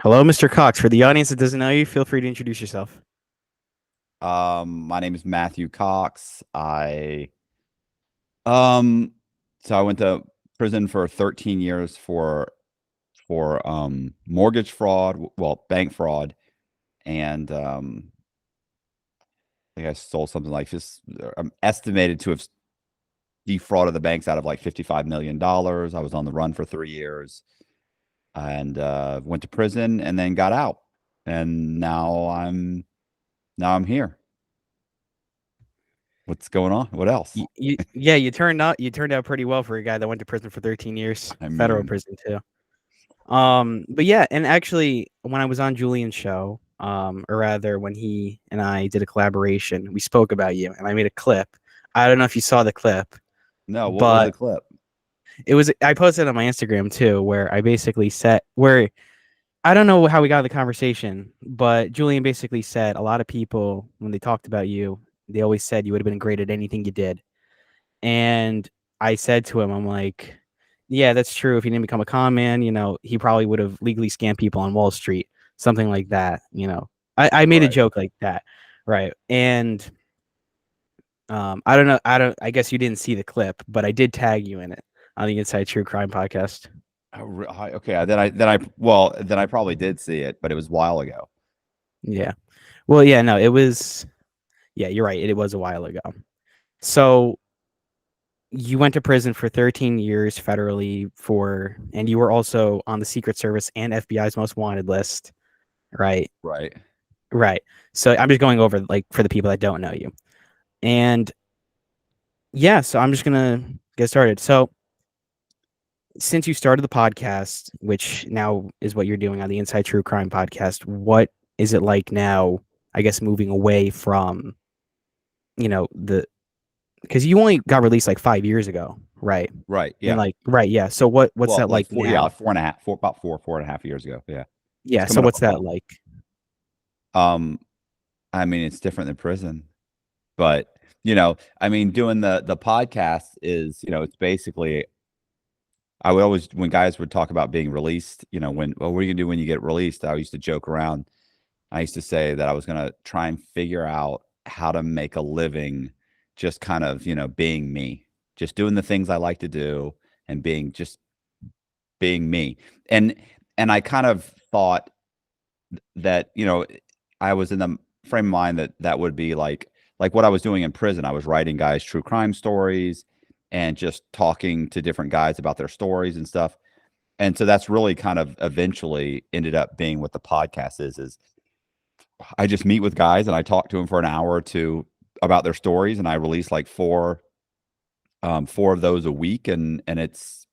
Hello, Mr. Cox. For the audience that doesn't know you, feel free to introduce yourself. My name is Matthew Cox. Um, so I went to prison for 13 years for mortgage fraud, well, bank fraud, and I think I stole something like just I'm estimated to have defrauded the banks out of like $55 million. I was on the run for 3 years and went to prison and then got out, and now I'm here. What's going on? What else? Yeah, you turned out pretty well for a guy that went to prison for 13 years, I federal mean, prison too. But yeah, and actually, when I was on Julian's show, or rather, when he and I did a collaboration, we spoke about you, and I made a clip. I don't know if you saw the clip, no, what was the but clip? I posted it on my Instagram too, where I basically said where I don't know how we got the conversation, but Julian basically said a lot of people when they talked about you, they always said you would have been great at anything you did. And I said to him, I'm like, yeah, that's true. If he didn't become a con man, he probably would have legally scammed people on Wall Street, something like that. I made a Right. joke like that. Right. And I don't know. I guess you didn't see the clip, but I did tag you in it on the Inside True Crime podcast. Okay. Then I probably did see it, but it was a while ago. Yeah. Well, yeah, no, it was, yeah, you're right. It was a while ago. So you went to prison for 13 years federally and you were also on the Secret Service and FBI's most wanted list, right? Right. Right. So I'm just going over like for the people that don't know you. And yeah, so I'm just gonna get started. So since you started the podcast, which now is what you're doing on the Inside True Crime podcast, what is it like now? I guess moving away from the because you only got released like 5 years ago, right? Right. And Yeah. like, right, yeah. So what's Well, that like like four, yeah, now? 4.5, about 4.5 years ago. Yeah. It's Yeah. So coming up what's on that 5. like? Um, I mean, it's different than prison, but I mean, doing the podcast is, it's basically, I would always, when guys would talk about being released, what are you gonna do when you get released? I used to joke around. I used to say that I was going to try and figure out how to make a living just kind of, being me, just doing the things I like to do and being me. And and I kind of thought that, I was in the frame of mind that that would be like what I was doing in prison. I was writing guys true crime stories and just talking to different guys about their stories and stuff. And so that's really kind of eventually ended up being what the podcast is I just meet with guys and I talk to them for an hour or two about their stories, and I release like four of those a week, and it's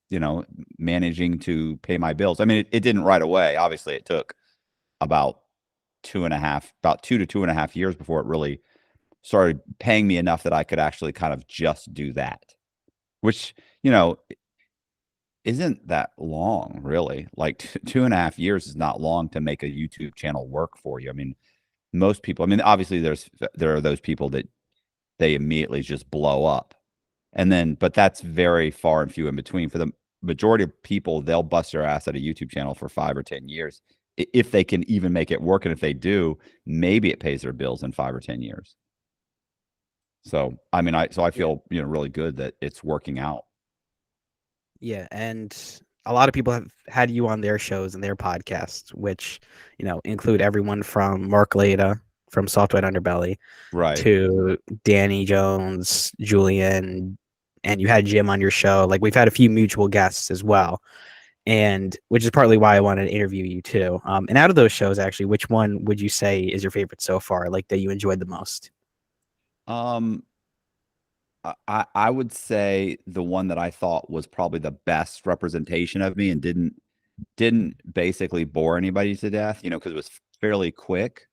managing to pay my bills. I mean, it didn't right away. Obviously, it took about about 2 to 2.5 years before it really started paying me enough that I could actually kind of just do that, which isn't that long, really. Like 2.5 years is not long to make a YouTube channel work for you. I mean, most people, I mean, obviously there are those people that they immediately just blow up. And then, but that's very far and few in between. For the majority of people, they'll bust their ass at a YouTube channel for 5 or 10 years if they can even make it work. And if they do, maybe it pays their bills in 5 or 10 years. So, I mean, I Yeah. feel, really good that it's working out. Yeah. And a lot of people have had you on their shows and their podcasts, which, include everyone from Mark Leda from Soft White Underbelly Right. to Danny Jones, Julian, and you had Jim on your show. Like we've had a few mutual guests as well. And which is partly why I wanted to interview you too. And out of those shows, actually, which one would you say is your favorite so far? Like that you enjoyed the most? Um, I would say the one that I thought was probably the best representation of me and didn't basically bore anybody to death, because it was fairly quick,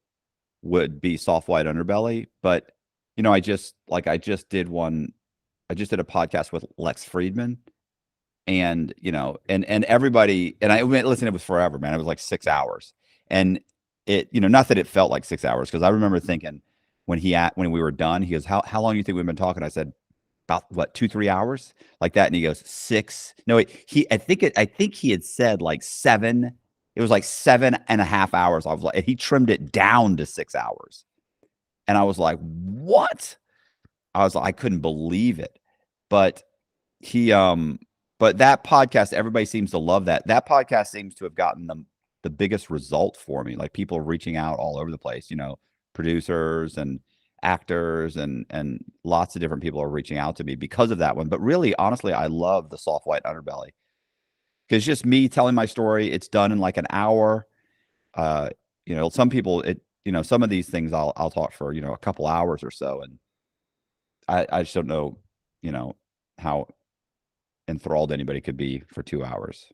would be Soft White Underbelly. But, I just did a podcast with Lex Friedman, and, and everybody, and I went, listen, it was forever, man. It was like 6 hours. And not that it felt like 6 hours, because I remember thinking when we were done, he goes, how long do you think we've been talking? I said, about what, 2, 3 hours like that. And he goes, 6. No, I think he had said like 7 It was like 7.5 hours. I was like, he trimmed it down to 6 hours. And I was like, what? I couldn't believe it. But he, but that podcast, everybody seems to love that. That podcast seems to have gotten the biggest result for me. Like people reaching out all over the place, producers and actors and lots of different people are reaching out to me because of that one. But really, honestly, I love the soft white underbelly because just me telling my story. It's done in like an hour. Uh, some people, some of these things I'll talk for, a couple hours or so. And I just don't know, how enthralled anybody could be for 2 hours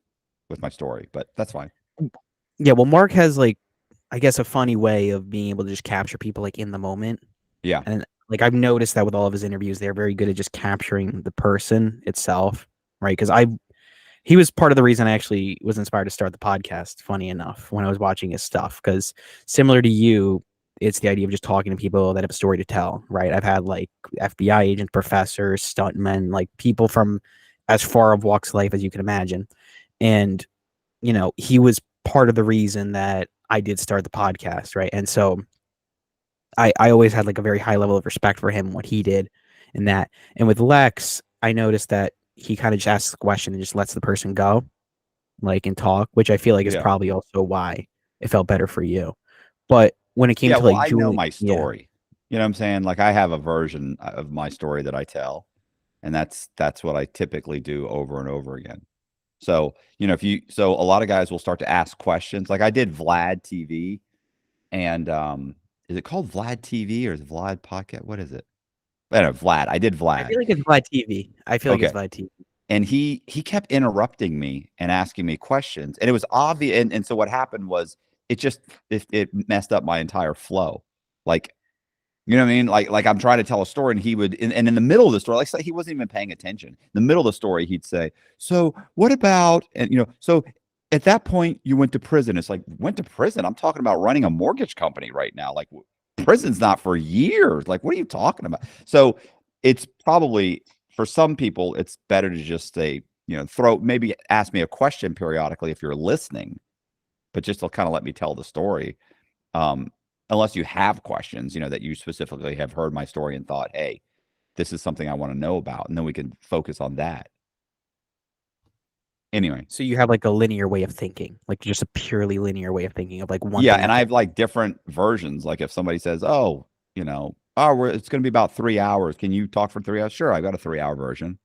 with my story, but that's fine. Yeah, well, Mark has like, I guess, a funny way of being able to just capture people like in the moment. Yeah. And like I've noticed that with all of his interviews, they're very good at just capturing the person itself, right? Because he was part of the reason I actually was inspired to start the podcast, funny enough, when I was watching his stuff. Because similar to you, it's the idea of just talking to people that have a story to tell, right? I've had like FBI agents, professors, stuntmen, like people from as far of walks of life as you can imagine. And, he was part of the reason that I did start the podcast, right? And so I always had like a very high level of respect for him, what he did and that. And with Lex, I noticed that he kind of just asks the question and just lets the person go, like and talk, which I feel like is Yeah. probably also why it felt better for you. But when it came Yeah. to Well, like I know Julie, my yeah, story. You know what I'm saying? Like I have a version of my story that I tell, and that's what I typically do over and over again. So, so a lot of guys will start to ask questions. Like I did Vlad TV and is it called Vlad TV or is it Vlad Podcast? What is it? I don't know, Vlad. I did I Vlad. feel like it's Vlad TV. I feel like it's Okay. Vlad TV. And he kept interrupting me and asking me questions. And it was obvious. And so what happened was it messed up my entire flow. Like, you know what I mean? Like I'm trying to tell a story and he would, and in the middle of the story, like he wasn't even paying attention. In the middle of the story, he'd say, so what about, and so at that point you went to prison. It's like, went to prison. I'm talking about running a mortgage company right now. Like prison's not for years. Like, what are you talking about? So it's probably for some people, it's better to just say, maybe ask me a question periodically if you're listening, but just to kind of let me tell the story. Um, Unless you have questions, that you specifically have heard my story and thought, hey, this is something I want to know about. And then we can focus on that. Anyway. So you have like a linear way of thinking, like just a purely linear way of thinking of like one Yeah. thing And I after. have like different versions. Like if somebody says, oh, it's going to be about 3 hours. Can you talk for 3 hours? Sure. I've got a 3 hour version.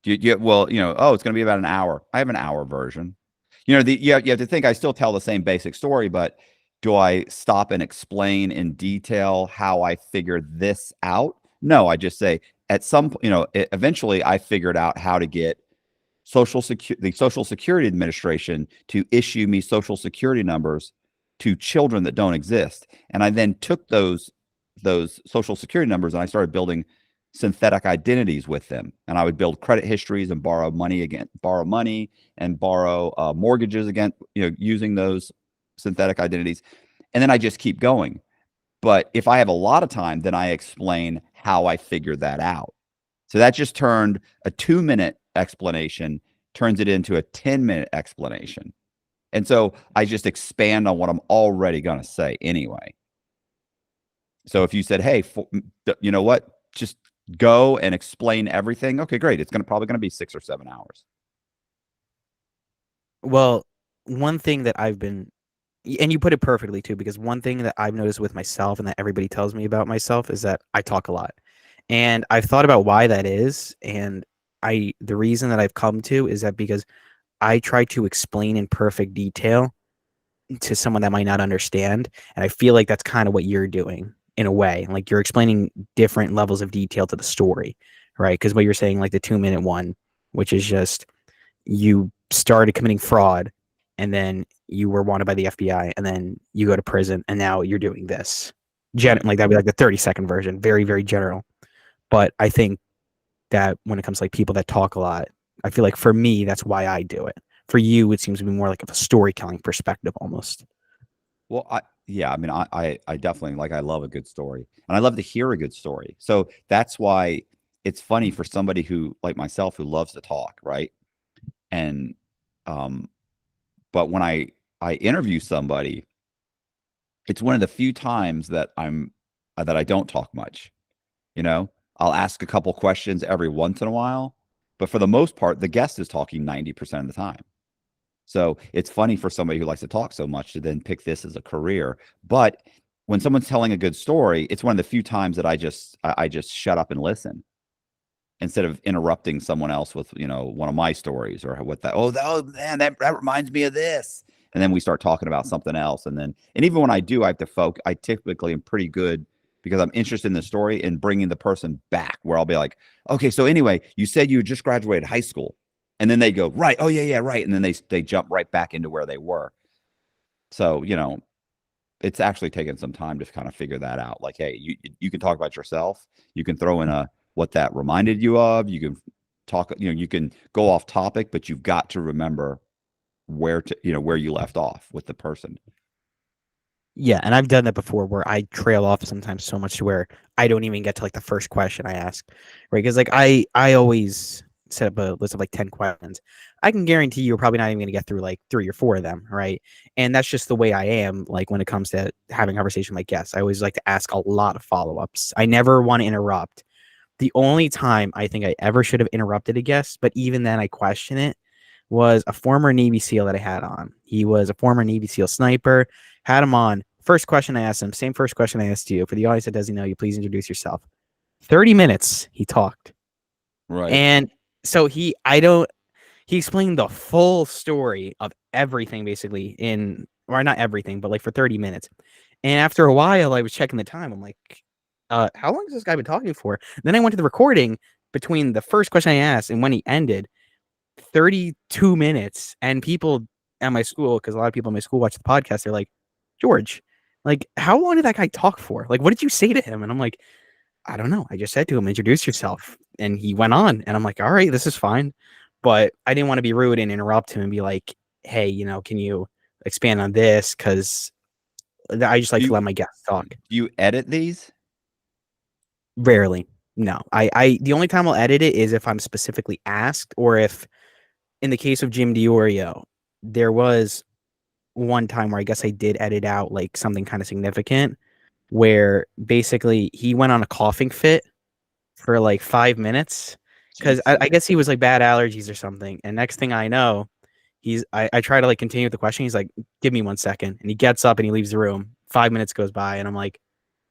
Well, oh, it's going to be about an hour. I have an hour version. You have to think I still tell the same basic story, but do I stop and explain in detail how I figured this out? No, I just say at some point, eventually I figured out how to get the Social Security Administration to issue me Social Security numbers to children that don't exist. And I then took those Social Security numbers and I started building synthetic identities with them. And I would build credit histories and borrow money and borrow mortgages again, using those synthetic identities. And then I just keep going. But if I have a lot of time, then I explain how I figured that out. So that just turned a 2-minute explanation, turns it into a 10-minute explanation. And so I just expand on what I'm already going to say anyway. So if you said, hey, you know what, just go and explain everything. Okay, great. It's probably going to be 6 or 7 hours. Well, one thing that I've been, and you put it perfectly too, because one thing that I've noticed with myself and that everybody tells me about myself is that I talk a lot. And I've thought about why that is. And the reason that I've come to is that because I try to explain in perfect detail to someone that might not understand. And I feel like that's kind of what you're doing in a way. Like you're explaining different levels of detail to the story, right? Because what you're saying, like the 2-minute one, which is just you started committing fraud and then you were wanted by the FBI and then you go to prison and now you're doing this. Right. Like that'd be like the 30-second version, very, very general. But I think that when it comes to like people that talk a lot, I feel like for me, that's why I do it. For you, it seems to be more like of a storytelling perspective almost. Well, yeah, I mean, I definitely I love a good story and I love to hear a good story. So that's why it's funny for somebody who like myself who loves to talk, right? And, but when I interview somebody, it's one of the few times that that I don't talk much. You know, I'll ask a couple questions every once in a while, but for the most part, the guest is talking 90% of the time. So it's funny for somebody who likes to talk so much to then pick this as a career. But when someone's telling a good story, it's one of the few times that I just shut up and listen instead of interrupting someone else with, you know, one of my stories or what that, oh man, that reminds me of this. And then we start talking about something else. And even when I do, I have to focus. I typically am pretty good because I'm interested in the story and bringing the person back where I'll be like, okay, so anyway, you said you just graduated high school. And then they go, right. Oh yeah, yeah, right. And then they jump right back into where they were. So, you know, it's actually taken some time to kind of figure that out. Like, hey, you can talk about yourself. You can throw in a what that reminded you of. You can talk, you know, you can go off topic, but you've got to remember where to, you know, where you left off with the person. Yeah, and I've done that before where I trail off sometimes so much to where I don't even get to like the first question I ask, right? Because like I always set up a list of like 10 questions. I can guarantee you're probably not even going to get through like 3 or 4 of them, right? And that's just the way I am. Like when it comes to having a conversation like guests, I always like to ask a lot of follow-ups. I never want to interrupt. The only time I think I ever should have interrupted a guest, but even then I question it, was a former Navy SEAL that I had on. He was a former Navy SEAL sniper. Had him on. First question I asked him, same first question I asked you. For the audience that doesn't know you, please introduce yourself. 30 minutes he talked. Right. And so he explained the full story of everything basically in, or not everything, but like for 30 minutes. And after a while, I was checking the time. I'm like, how long has this guy been talking for? Then I went to the recording between the first question I asked and when he ended, 32 minutes. And people at my school, because a lot of people in my school watch the podcast, they're like, George, like, how long did that guy talk for? Like, what did you say to him? And I'm like, I don't know. I just said to him, introduce yourself. And he went on. And I'm like, all right, this is fine. But I didn't want to be rude and interrupt him and be like, hey, you know, can you expand on this? Because I just like Do to you let my guests talk. do you edit these? Rarely. No. The only time I'll edit it is if I'm specifically asked, or if in the case of Jim DiOrio, there was one time where I guess I did edit out like something kind of significant where basically he went on a coughing fit for like 5 minutes because Jeez. I guess he was like bad allergies or something. And next thing I know, I try to like continue with the question. He's like, give me 1 second. And he gets up and he leaves the room. 5 minutes goes by and I'm like,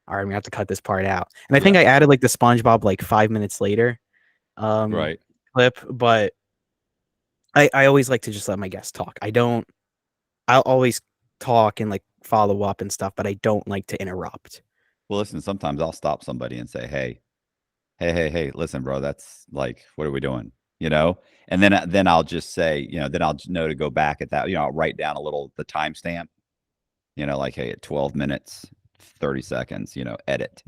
all right, I'm gonna have to cut this part out. And I think Yeah. I added like the SpongeBob like 5 minutes later um Right. clip, but I always like to just let my guests talk. I'll always talk and like follow up and stuff, but I don't like to interrupt. Well, listen, sometimes I'll stop somebody and say, hey, listen, bro, that's like, what are we doing? You know? And then I'll just say, you know, then I'll know to go back at that, you know, I'll write down a little the timestamp, you know, like, hey, at 12 minutes, 30 seconds, you know, edit.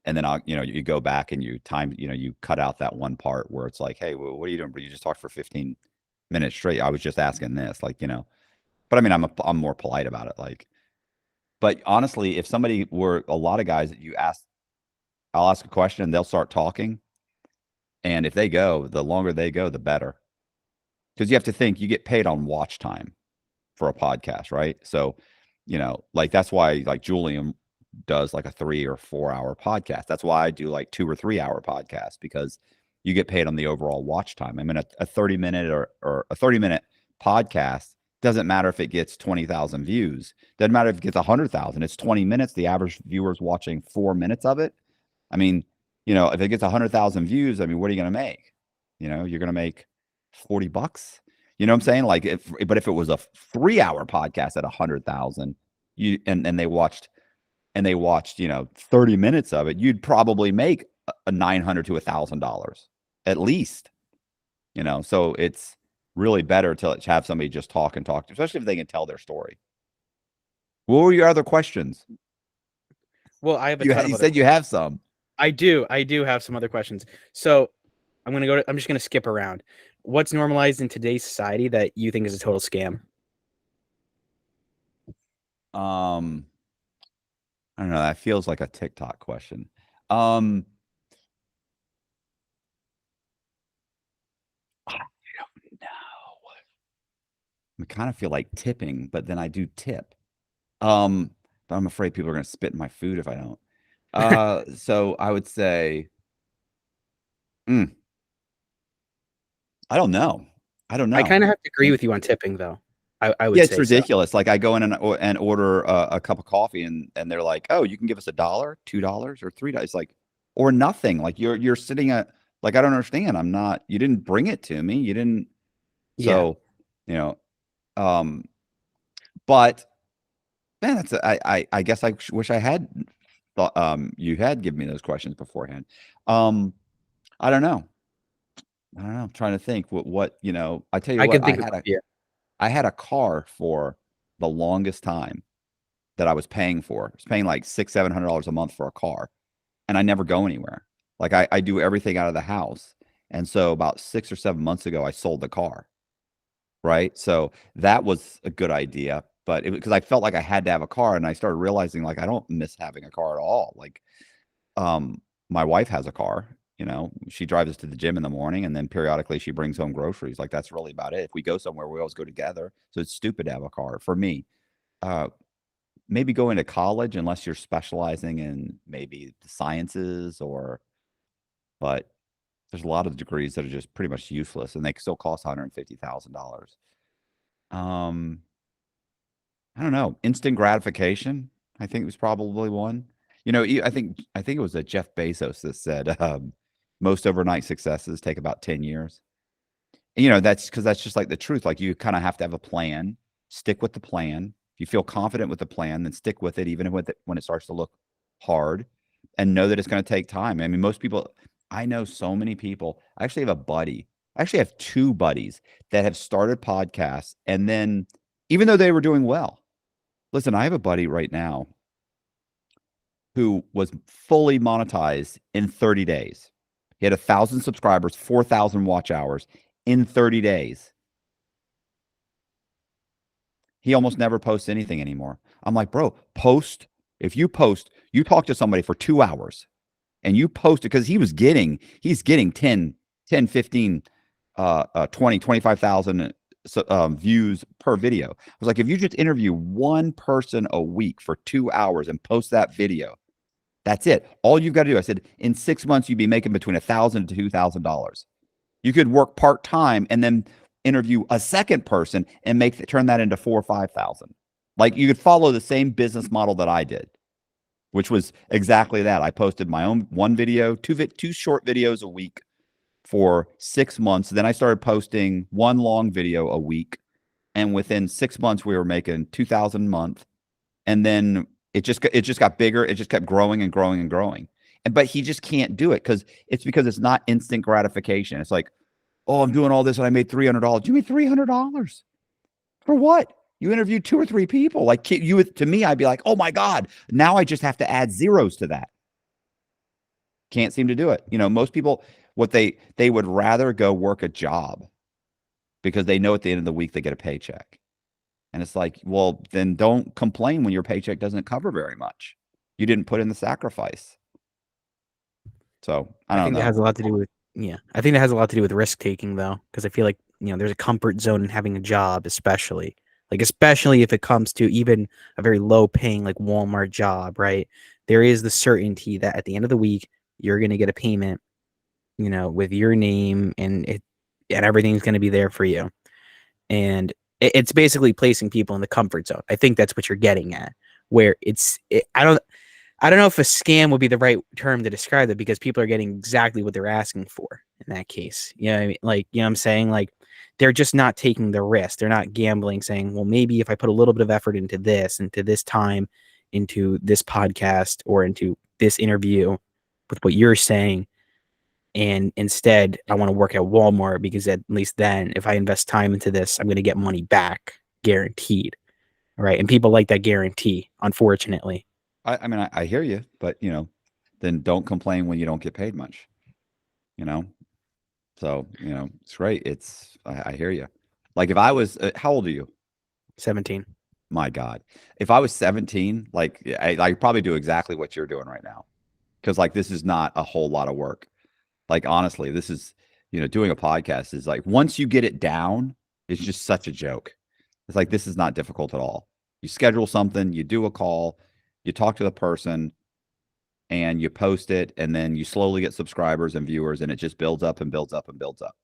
And then I'll, you know, you go back and you time, you know, you cut out that one part where it's like, hey, well, what are you doing? But you just talked for 15 minutes straight. I was just asking this, like, you know, but I mean, I'm more polite about it. Like, but honestly, if somebody were a lot of guys that you ask, I'll ask a question and they'll start talking. And if they go, the longer they go, the better. Because you have to think you get paid on watch time for a podcast, right? So, you know, like that's why like Julian does like a 3 or 4 hour podcast. That's why I do like 2 or 3 hour podcasts because you get paid on the overall watch time. I mean, a 30 minute or a 30 minute podcast doesn't matter if it gets 20,000 views. Doesn't matter if it gets 100,000. It's 20 minutes. The average viewer's watching 4 minutes of it. I mean, you know, if it gets 100,000 views, I mean, what are you going to make? You know, you're going to make $40. You know what I'm saying? Like, but if it was a 3 hour podcast at 100,000, you and they watched, you know, 30 minutes of it, you'd probably make a 900 to $1,000 at least. You know, so it's really better to have somebody just talk and talk, especially if they can tell their story. What were your other questions? Well, I have a ton of You other. said you have some. I do. I do have some other questions. So I'm just gonna skip around. What's normalized in today's society that you think is a total scam? Um, I don't know. That feels like a TikTok question. Um, I don't know. I kind of feel like tipping, but then I do tip. But I'm afraid people are going to spit in my food if I don't. So I would say, mm, I don't know. I don't I know. kind of have to agree with you on tipping, though. I Yeah, would it's say so. ridiculous. Like I go in and order a cup of coffee, and they're like, "Oh, you can give us $1, $2, or $3." Like, or nothing. Like you're sitting at, like, I don't understand. I'm not. You didn't bring it to me. You didn't. Yeah, So, you know, um, but man, I guess I wish I had thought you had given me those questions beforehand. Um, I don't know. I don't know. I'm trying to think what I tell you I what, can think of yeah. I had a car for the longest time that I was paying for. I was paying like $600-700 a month for a car, and I never go anywhere. Like I do everything out of the house. And so about 6 or 7 months ago, I sold the car. Right. So that was a good idea. But because I felt like I had to have a car, and I started realizing like I don't miss having a car at all. Like um my wife has a car, she drives us to the gym in the morning, and then periodically she brings home groceries. Like that's really about it. If we go somewhere, we always go together. So it's stupid to have a car for me. Uh Maybe go into college unless you're specializing in maybe the sciences, but there's a lot of degrees that are just pretty much useless, and they still cost $150,000. Um, I don't know. Instant gratification, I think was probably one. I think it was a Jeff Bezos that said most overnight successes take about 10 years. That's because that's just like the truth. Like you kind of have to have a plan, stick with the plan. If you feel confident with the plan, then stick with it, even when it starts to look hard, and know that it's going to take time. I mean, most people, I know so many people. I actually have a buddy. I actually have two buddies that have started podcasts, and then even though they were doing well, listen, I have a buddy right now who was fully monetized in 30 days. He had 1,000 subscribers, 4,000 watch hours in 30 days. He almost never posts anything anymore. I'm like, bro, post. If you post, you talk to somebody for 2 hours and you post it, because he's getting 10, 15, 20, 25,000 views per video. I was like, if you just interview one person a week for 2 hours and post that video, that's it. All you've got to do. I said, in 6 months, you'd be making between $1,000 to $2,000. You could work part time and then interview a second person and turn that into 4 or 5,000. Like you could follow the same business model that I did, which was exactly that. I posted my own one video, two short videos a week for 6 months. Then I started posting one long video a week, and within 6 months, we were making 2,000 a month. And then it just got bigger. It just kept growing and growing and growing. But he just can't do it because it's not instant gratification. It's like, oh, I'm doing all this and I made $300. You made $300 for what? You interviewed 2 or 3 people. Like to me, I'd be like, oh my God, now I just have to add zeros to that. Can't seem to do it. Most people, what they would rather go work a job because they know at the end of the week they get a paycheck. And it's like, well, then don't complain when your paycheck doesn't cover very much. You didn't put in the sacrifice. So I I don't think that know. has a lot to do with I think that has a lot to do with risk taking, though, because I feel like there's a comfort zone in having a job, especially if it comes to even a very low paying like Walmart job, right? There is the certainty that at the end of the week you're going to get a payment, with your name, and everything's going to be there for you. And it's basically placing people in the comfort zone. I think that's what you're getting at, where I don't know if a scam would be the right term to describe it, because people are getting exactly what they're asking for in that case. You know what I mean? Like, what I'm saying? Like, they're just not taking the risk. They're not gambling, saying, well, maybe if I put a little bit of effort into this time, into this podcast, or into this interview with what you're saying, and instead I want to work at Walmart, because at least then if I invest time into this, I'm going to get money back guaranteed. Right. And people like that guarantee, unfortunately. I mean, I hear you, but then don't complain when you don't get paid much. You know, so it's great. I hear you. Like if I was, how old are you? 17. My God, if I was 17, like I probably do exactly what you're doing right now, because like this is not a whole lot of work. Like honestly, this is doing a podcast is like once you get it down, it's just such a joke. It's like this is not difficult at all. You schedule something, you do a call, you talk to the person, and you post it, and then you slowly get subscribers and viewers, and it just builds up and builds up and builds up.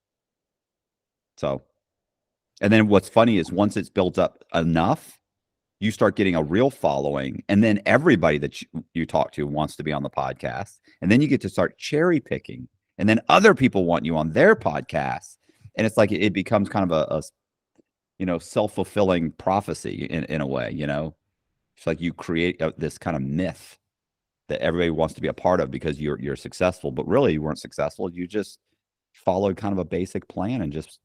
So, and then what's funny is once it's built up enough, you start getting a real following, and then everybody that you talk to wants to be on the podcast, and then you get to start cherry picking, and then other people want you on their podcast, and it's like it becomes kind of a self-fulfilling prophecy in a way. It's like you create this kind of myth that everybody wants to be a part of because you're successful, but really you weren't successful. You just followed kind of a basic plan and just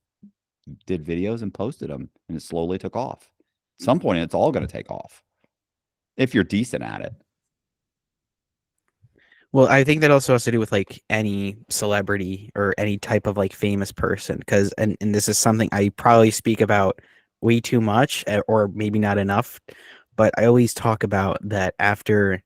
did videos and posted them, and it slowly took off. At some point, it's all going to take off if you're decent at it. Well, I think that also has to do with like any celebrity or any type of like famous person, because and this is something I probably speak about way too much or maybe not enough, but I always talk about that after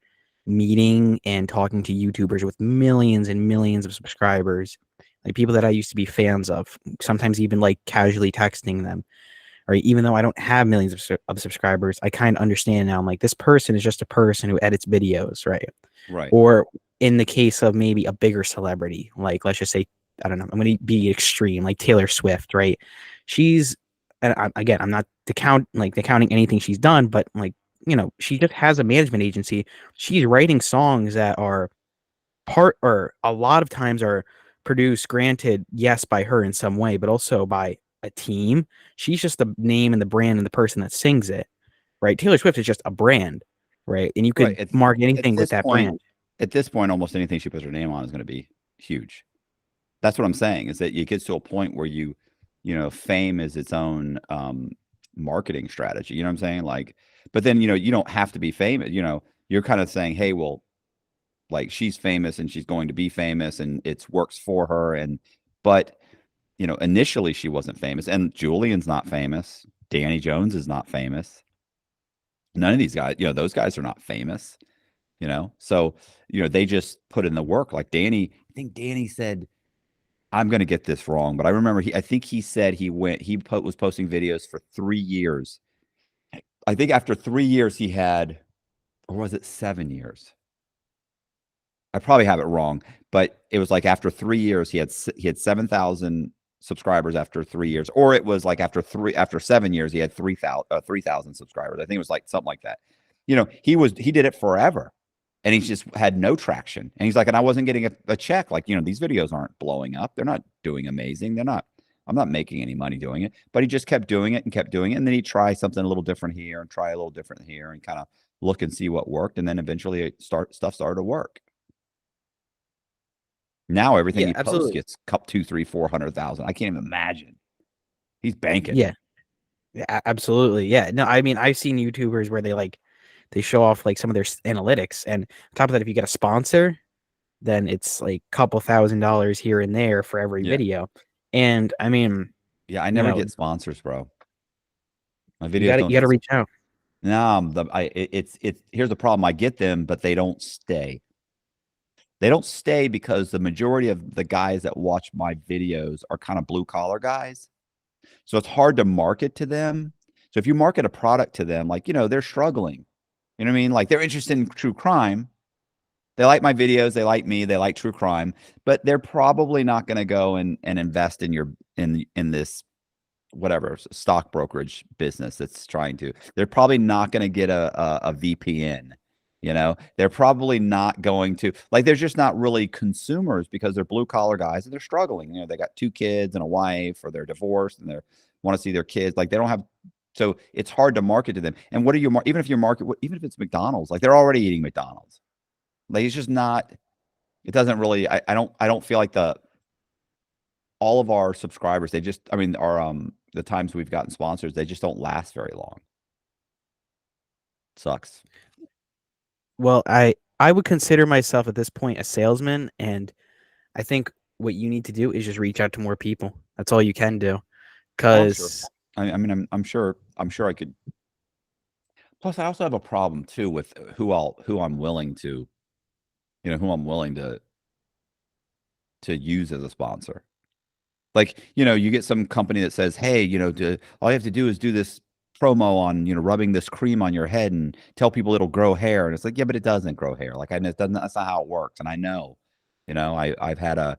meeting and talking to YouTubers with millions and millions of subscribers, like people that I used to be fans of, sometimes even like casually texting them, right? Even though I don't have millions of subscribers, I kind of understand now. I'm like, this person is just a person who edits videos, right? Right. Or in the case of maybe a bigger celebrity, like let's just say, I don't know, I'm going to be extreme, like Taylor Swift, right? She's, and again, I'm not accounting anything she's done, but like, she just has a management agency. She's writing songs that are a lot of times are produced, granted, yes, by her in some way, but also by a team. She's just the name and the brand and the person that sings it, right? Taylor Swift is just a brand, right? And you Right. could mark At anything with this that point, brand. almost anything she puts her name on is going to be huge. That's what I'm saying, is that it gets to a point where fame is its own marketing strategy. You know what I'm saying? Like, but then, you don't have to be famous. You're kind of saying, hey, well, like she's famous and she's going to be famous and it works for her. But, initially she wasn't famous, and Julian's not famous. Danny Jones is not famous. None of these guys, those guys are not famous, So, they just put in the work. Like I think Danny said, I'm going to get this wrong, but I remember I think he said was posting videos for 3 years. I think after 3 years he had, or was it 7 years? I probably have it wrong, but it was like after 3 years he had 7,000 subscribers after 3 years, or it was like after 7 years he had 3,000 subscribers. I think it was like something like that. He did it forever, and he just had no traction. And he's like, and I wasn't getting a check. Like, these videos aren't blowing up. They're not doing amazing. I'm not making any money doing it. But he just kept doing it and kept doing it. And then he'd try something a little different here and try a little different here and kind of look and see what worked. And then eventually stuff started to work. Now everything Yeah, he posts absolutely. gets 2, 3, 400,000. I can't even imagine. He's banking. Yeah, yeah, absolutely. Yeah. No, I mean, I've seen YouTubers where they show off like some of their analytics, and on top of that, if you get a sponsor, then it's like a couple $1,000s here and there for every Yeah. video. And I mean, Yeah. I never get sponsors, bro. My videos don't you got to get. reach out. No, here's the problem. I get them, but they don't stay. They don't stay because the majority of the guys that watch my videos are kind of blue collar guys. So it's hard to market to them. So if you market a product to them, like, they're struggling. You know what I mean? Like, they're interested in true crime. They like my videos, they like me, they like true crime, but they're probably not going to go and invest in this whatever stock brokerage business that's trying to. They're probably not going to get a VPN. They're probably not going to, like, they're just not really consumers because they're blue collar guys and they're struggling. They got 2 kids and a wife, or they're divorced and they want to see their kids. Like, they don't have, so it's hard to market to them. And what are you, even if you market, even if it's McDonald's, like, they're already eating McDonald's. Like, it's just not, it doesn't really, I don't feel like all of our subscribers, they just, I mean, our, the times we've gotten sponsors, they just don't last very long. Sucks. Well, I would consider myself at this point a salesman, and I think what you need to do is just reach out to more people. That's all you can do. Oh, I'm sure. Because I mean, I'm sure I could. Plus, I also have a problem too with who I'm willing to, who I'm willing to use as a sponsor. Like, you get some company that says, hey, all you have to do is do this promo on, rubbing this cream on your head and tell people it'll grow hair. And it's like, yeah, but it doesn't grow hair. Like, I know it doesn't, that's not how it works. And I know, I've had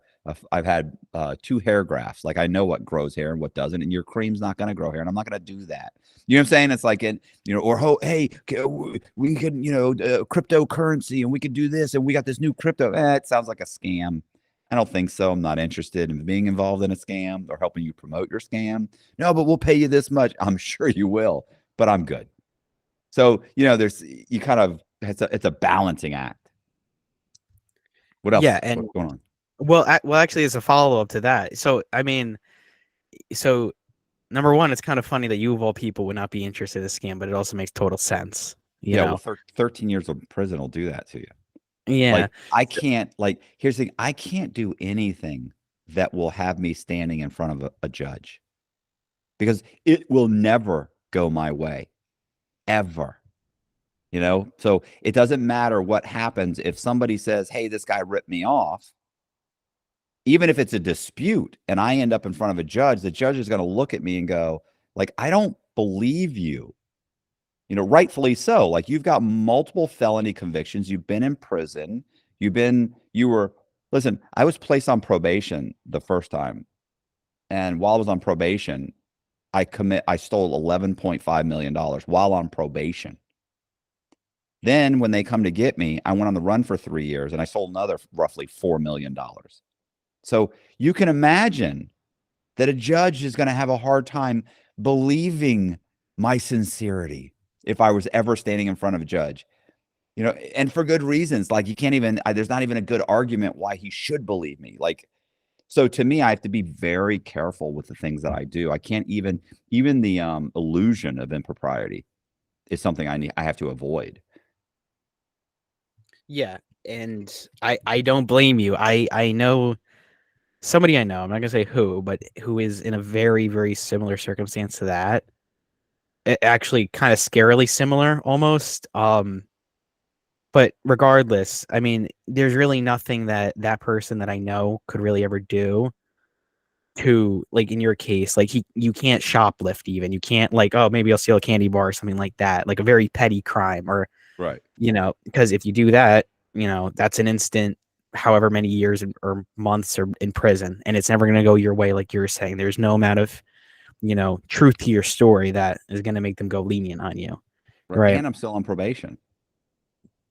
I've had 2 hair grafts. Like, I know what grows hair and what doesn't, and your cream's not going to grow hair. And I'm not going to do that. You know what I'm saying? It's like, hey, we can, cryptocurrency, and we could do this, and we got this new crypto. It sounds like a scam. I don't think so. I'm not interested in being involved in a scam or helping you promote your scam. No, but we'll pay you this much. I'm sure you will, but I'm good. So, it's a balancing act. What else? Yeah, and What's going on? well, actually, as a follow up to that, so I mean, so number one, it's kind of funny that you of all people would not be interested in a scam, but it also makes total sense, you Yeah, well, know? 13 years of prison will do that to you. Yeah, Like, I can't, like, here's the thing, I can't do anything that will have me standing in front of a judge because it will never go my way, ever. So it doesn't matter what happens if somebody says, hey, this guy ripped me off. Even if it's a dispute and I end up in front of a judge, the judge is going to look at me and go, like, I don't believe you. Rightfully so. Like, you've got multiple felony convictions. You've been in prison. Listen, I was placed on probation the first time. And while I was on probation, I stole $11.5 million while on probation. Then when they come to get me, I went on the run for 3 years and I sold another roughly $4 million. So you can imagine that a judge is going to have a hard time believing my sincerity if I was ever standing in front of a judge. And for good reasons. Like, you can't even, there's not even a good argument why he should believe me. Like, so to me, I have to be very careful with the things that I do. I can't even the illusion of impropriety is something I have to avoid. yeah, and I don't blame you. I know somebody I know. I'm not gonna say who, but who is in a very very similar circumstance to that. Actually, kind of scarily similar, almost. But regardless, I mean, there's really nothing that that person that I know could really ever do to, like, in your case, like, you can't shoplift. Even you can't, like, oh, maybe I'll steal a candy bar or something like that, like a very petty crime, or Right. because if you do that, that's an instant however many years or months or in prison, and it's never going to go your way. Like you were saying, there's no amount of truth to your story that is going to make them go lenient on you. Right. Right. And I'm still on probation.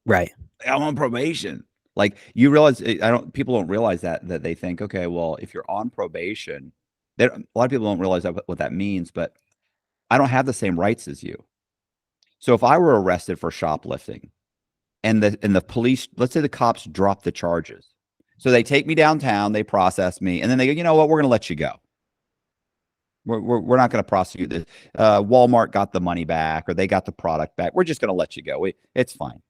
Right. I'm on probation. Like, you realize, people don't realize that they think, okay, well, if you're on probation, a lot of people don't realize what that means, but I don't have the same rights as you. So if I were arrested for shoplifting and the police, let's say the cops drop the charges. So they take me downtown, they process me, and then they go, you know what, we're going to let you go. We're not going to prosecute this. Walmart got the money back, or they got the product back. We're just going to let you go. It's fine.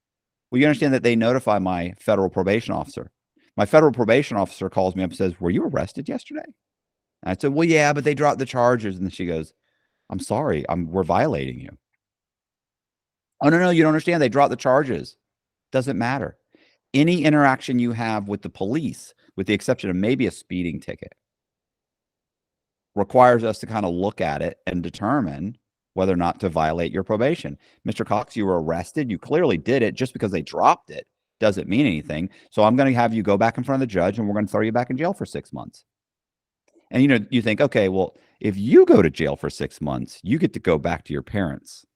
Well, you understand that they notify my federal probation officer. My federal probation officer calls me up and says, were you arrested yesterday? And I said, well, yeah, but they dropped the charges. And she goes, I'm sorry, we're violating you. Oh, no, you don't understand. They dropped the charges. Doesn't matter. Any interaction you have with the police, with the exception of maybe a speeding ticket, requires us to kind of look at it and determine whether or not to violate your probation. Mr. Cox, you were arrested. You clearly did it. Just because they dropped it doesn't mean anything. So I'm going to have you go back in front of the judge, and we're going to throw you back in jail for 6 months. And you think, okay, well, if you go to jail for 6 months, you get to go back to your parents.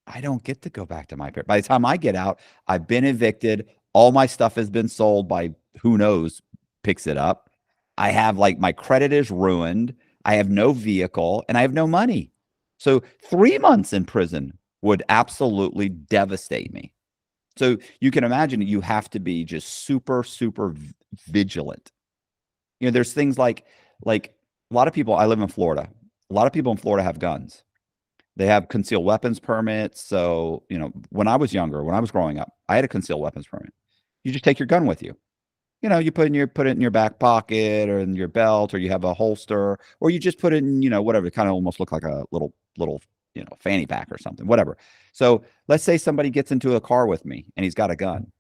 I don't get to go back to my parents. By the time I get out, I've been evicted. All my stuff has been sold by who knows picks it up. I have, like, my credit is ruined. I have no vehicle and I have no money. So 3 months in prison would absolutely devastate me. So you can imagine you have to be just super, super vigilant. There's things like a lot of people, I live in Florida. A lot of people in Florida have guns. They have concealed weapons permits. So, when I was younger, when I was growing up, I had a concealed weapons permit. You just take your gun with you. You put it in your back pocket or in your belt, or you have a holster, or you just put it in, whatever. It kind of almost look like a little, fanny pack or something, whatever. So let's say somebody gets into a car with me and he's got a gun.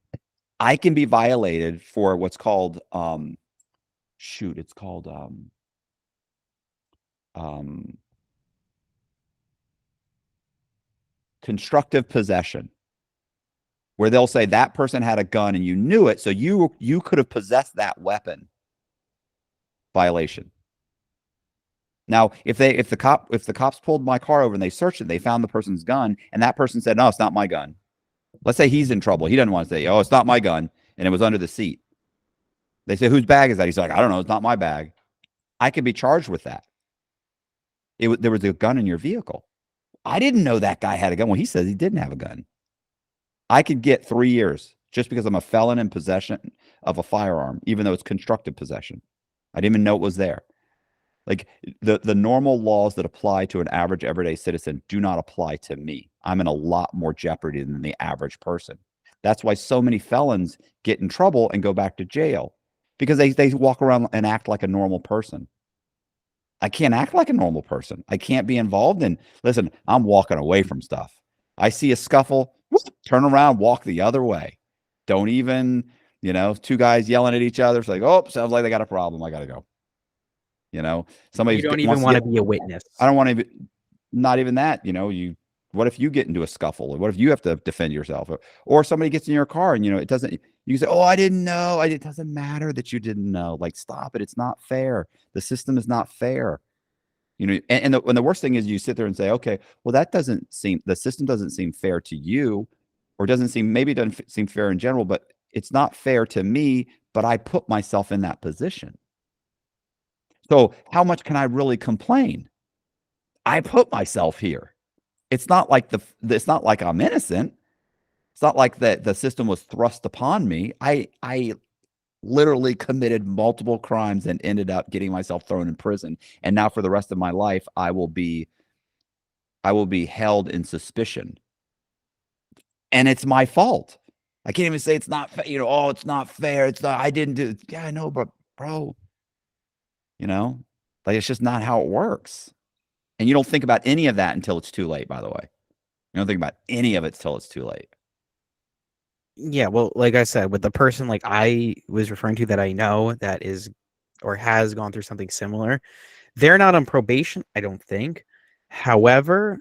I can be violated for what's called, it's called, constructive possession, where they'll say that person had a gun and you knew it, so you could have possessed that weapon. Violation. Now, if the cops pulled my car over and they searched it, they found the person's gun, and that person said, "No, it's not my gun." Let's say he's in trouble. He doesn't want to say, "Oh, it's not my gun," and it was under the seat. They say, "Whose bag is that?" He's like, "I don't know. It's not my bag." I could be charged with that. There was a gun in your vehicle. I didn't know that guy had a gun. Well, he says he didn't have a gun. I could get 3 years just because I'm a felon in possession of a firearm, even though it's constructive possession. I didn't even know it was there. Like the normal laws that apply to an average everyday citizen do not apply to me. I'm in a lot more jeopardy than the average person. That's why so many felons get in trouble and go back to jail, because they walk around and act like a normal person. I can't act like a normal person. I can't be involved in, listen, I'm walking away from stuff. I see a scuffle, whoop, turn around, walk the other way. Don't even, two guys yelling at each other. It's like, oh, sounds like they got a problem. I got to go. Somebody You don't even want to be a witness. I don't want to be, not even that, what if you get into a scuffle? What if you have to defend yourself? Or somebody gets in your car and, it doesn't, you say, oh, I didn't know. It doesn't matter that you didn't know. Like, stop it. It's not fair. The system is not fair. And the worst thing is you sit there and say, okay, well, the system doesn't seem fair to you, or maybe it doesn't seem fair in general, but it's not fair to me, but I put myself in that position. So how much can I really complain? I put myself here. It's not like I'm innocent. It's not like the system was thrust upon me. I literally committed multiple crimes and ended up getting myself thrown in prison. And now for the rest of my life, I will be held in suspicion. And it's my fault. I can't even say it's not, oh, it's not fair. It's not, I didn't do it. Yeah, I know, but bro, like, it's just not how it works. And you don't think about any of that until it's too late, by the way. You don't think about any of it until it's too late. Yeah, well, like I said, with the person like I was referring to that I know that is or has gone through something similar, they're not on probation, I don't think. However,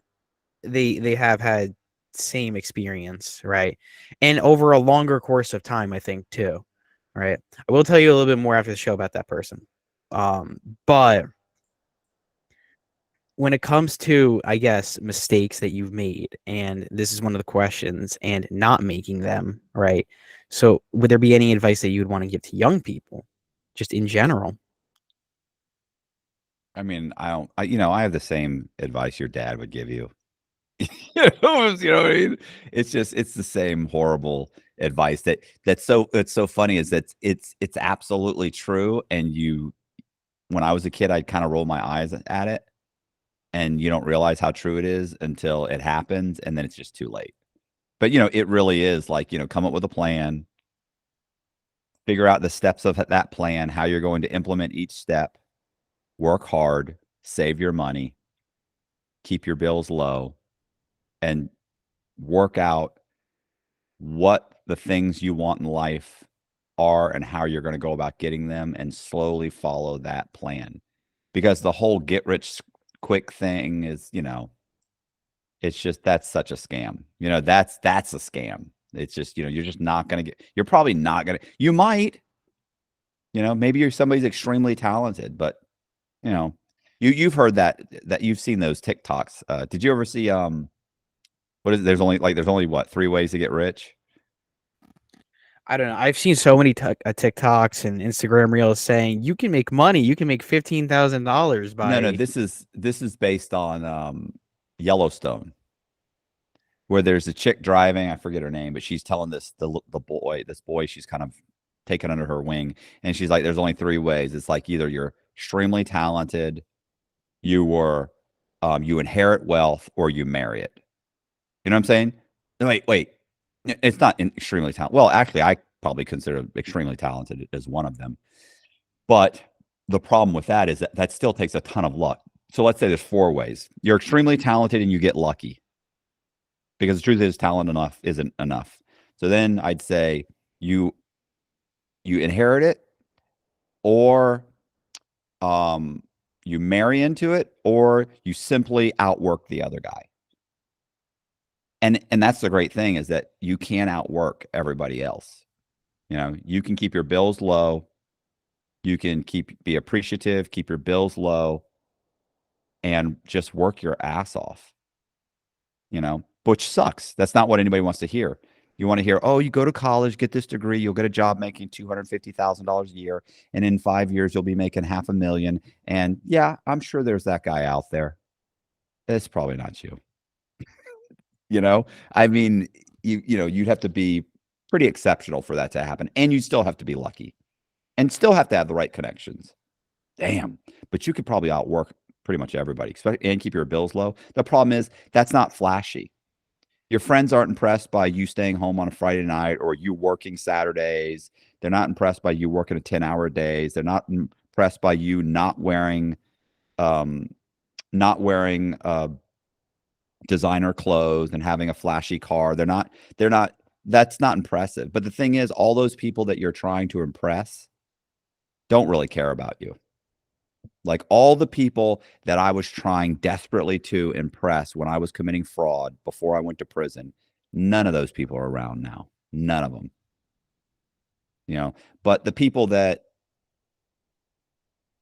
they have had same experience, right? And over a longer course of time, I think too, right? I will tell you a little bit more after the show about that person. But when it comes to, I guess, mistakes that you've made, and this is one of the questions, and not making them, right? So, would there be any advice that you would want to give to young people, just in general? I mean, I have the same advice your dad would give you. You know what I mean? It's the same horrible advice it's so funny is that it's absolutely true. And when I was a kid, I'd kind of roll my eyes at it, and you don't realize how true it is until it happens, and then it's just too late. But it really is like, come up with a plan, figure out the steps of that plan, how you're going to implement each step, work hard, save your money, keep your bills low, and work out what the things you want in life are and how you're going to go about getting them, and slowly follow that plan. Because the whole get rich quick thing is, it's just, that's such a scam. That's a scam. It's just, you're just not going to you're probably not going to, you might, maybe somebody's extremely talented, but you've heard that you've seen those TikToks. Did you ever see, what is it? There's only what, 3 ways to get rich? I don't know. I've seen so many TikToks and Instagram reels saying you can make money. You can make $15,000 by. No, this is based on Yellowstone, where there's a chick driving. I forget her name, but she's telling this boy she's kind of taken under her wing, and she's like, "There's only 3 ways. It's like either you're extremely talented, you inherit wealth, or you marry it." You know what I'm saying? Wait. It's not extremely talented. Well, actually, I probably consider extremely talented as one of them. But the problem with that is that still takes a ton of luck. So let's say there's 4 ways. You're extremely talented and you get lucky, because the truth is, talent enough isn't enough. So then I'd say you inherit it, or you marry into it, or you simply outwork the other guy. And that's the great thing is that you can outwork everybody else. You know, you can keep your bills low. You can be appreciative, keep your bills low, and just work your ass off, you know, which sucks. That's not what anybody wants to hear. You want to hear, oh, you go to college, get this degree, you'll get a job making $250,000 a year, and in 5 years you'll be making $500,000. And yeah, I'm sure there's that guy out there. It's probably not you. You know, I mean, you'd have to be pretty exceptional for that to happen, and you still have to be lucky, and still have to have the right connections. Damn, but you could probably outwork pretty much everybody, and keep your bills low. The problem is that's not flashy. Your friends aren't impressed by you staying home on a Friday night or you working Saturdays. They're not impressed by you working a 10-hour days. They're not impressed by you um, not wearing designer clothes and having a flashy car. They're not, that's not impressive. But the thing is, all those people that you're trying to impress don't really care about you. Like all the people that I was trying desperately to impress when I was committing fraud before I went to prison, none of those people are around now. None of them. You know, but the people that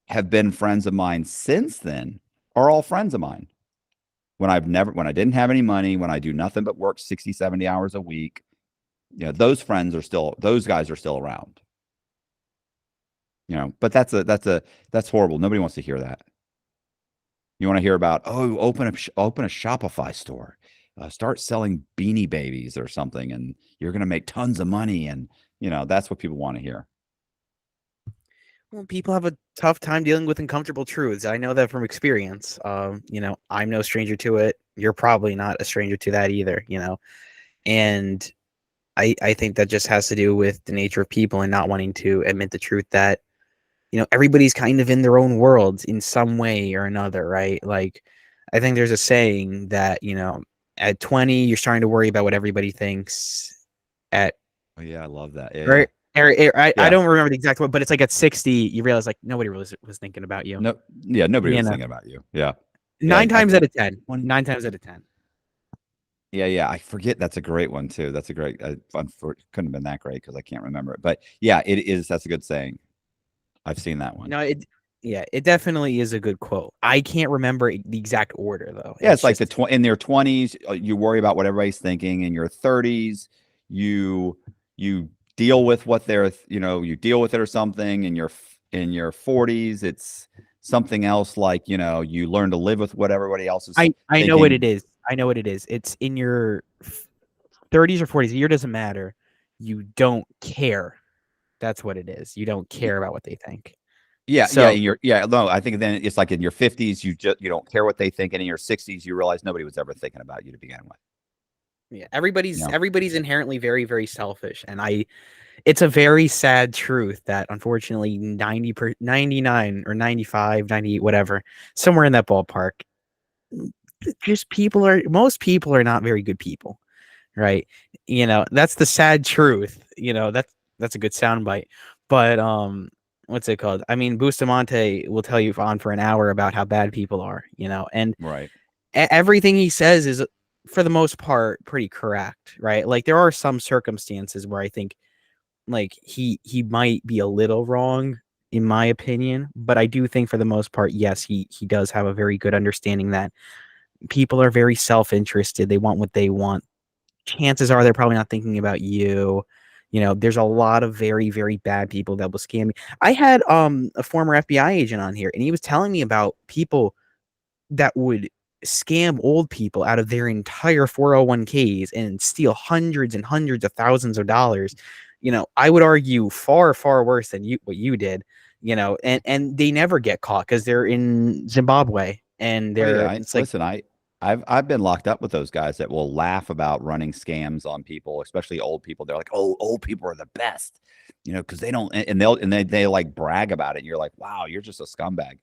have been friends of mine since then are all friends of mine. When I didn't have any money, when I do nothing but work 60, 70 hours a week, you know, those guys are still around. You know, but that's horrible. Nobody wants to hear that. You want to hear about, oh, open a Shopify store, start selling Beanie Babies or something, and you're going to make tons of money. And, you know, that's what people want to hear. Well, people have a tough time dealing with uncomfortable truths. I know that from experience. You know, I'm no stranger to it. You're probably not a stranger to that either, you know. And I think that just has to do with the nature of people and not wanting to admit the truth that, you know, everybody's kind of in their own world in some way or another, right? Like, I think there's a saying that, you know, at 20, you're starting to worry about what everybody thinks. At Oh, yeah, I love that. Yeah, or, I yeah. don't remember the exact one, but it's like at 60, you realize like nobody really was thinking about you. No, yeah, nobody You was know, thinking about you. Yeah, yeah. nine I times out think of 10, 9 times out of 10. Yeah, yeah. I forget. That's a great one too. That's a great. Couldn't have been that great because I can't remember it. But yeah, it is. That's a good saying. I've seen that one. No, it definitely is a good quote. I can't remember the exact order though. Yeah, It's it's like just in their 20s, you worry about what everybody's thinking. In your 30s, you deal with what they're, you deal with it or something. In your 40s, it's something else like, you learn to live with what everybody else is I know what it thinking. is. I know what it is. It's in your 30s or 40s. Year doesn't matter. You don't care. That's what it is. You don't care about what they think. Yeah, yeah, So no, I think then it's like in your 50s, you don't care what they think, and in your 60s, you realize nobody was ever thinking about you to begin with. yeah, You know? everybody's inherently very, very selfish. And it's a very sad truth that unfortunately 99 or 95, 98, whatever, somewhere in that ballpark, just most people are not very good people. Right. You know, that's the sad truth. You know, that's a good soundbite. But what's it called? I mean, Bustamante will tell you on for an hour about how bad people are, you know, and Right. everything he says is for the most part pretty correct, right? Like there are some circumstances where I think like he might be a little wrong in my opinion, but I do think for the most part, yes, he does have a very good understanding that people are very self-interested. They want what they want. Chances are they're probably not thinking about you. You know, there's a lot of very, very bad people that will scam me. I had a former FBI agent on here, and he was telling me about people that would scam old people out of their entire 401ks and steal hundreds and hundreds of thousands of dollars. You know, I would argue far, far worse than what you did, you know, and they never get caught because they're in Zimbabwe and Oh yeah. it's like Listen, I've been locked up with those guys that will laugh about running scams on people, especially old people. They're like, "Oh, old people are the best," because they don't, and they like brag about it. And you're like, "Wow, you're just a scumbag."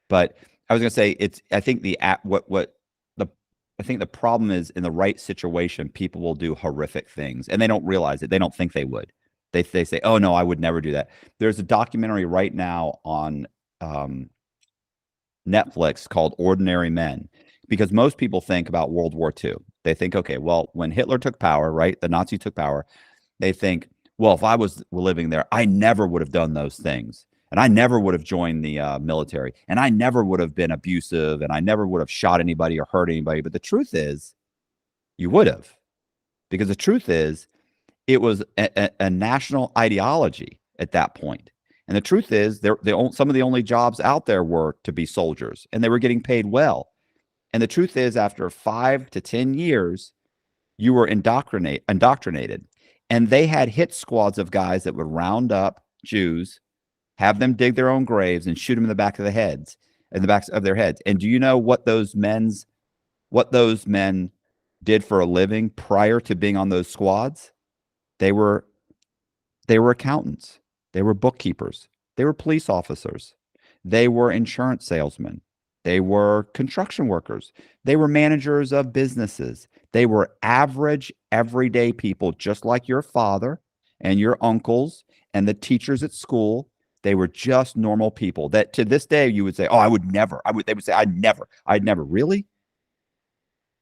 But I was gonna say I think the I think the problem is in the right situation, people will do horrific things, and they don't realize it. They don't think they would. They say, "Oh no, I would never do that." There's a documentary right now on um, Netflix called Ordinary Men, because most people think about World War II. They think, okay, well, when Hitler took power, right, the Nazis took power, they think, well, if I was living there, I never would have done those things. And I never would have joined the military. And I never would have been abusive. And I never would have shot anybody or hurt anybody. But the truth is, you would have. Because the truth is, it was a national ideology at that point. And the truth is, some of the only jobs out there were to be soldiers, and they were getting paid well. And the truth is, after 5 to 10 years, you were indoctrinated. And they had hit squads of guys that would round up Jews, have them dig their own graves, and shoot them in the back of the heads, in the backs of their heads. And do you know what those men did for a living prior to being on those squads? They were accountants. They were bookkeepers. They were police officers. They were insurance salesmen. They were construction workers. They were managers of businesses. They were average, everyday people, just like your father and your uncles and the teachers at school. They were just normal people that to this day you would say, oh, I would never. They would say, I'd never. Really?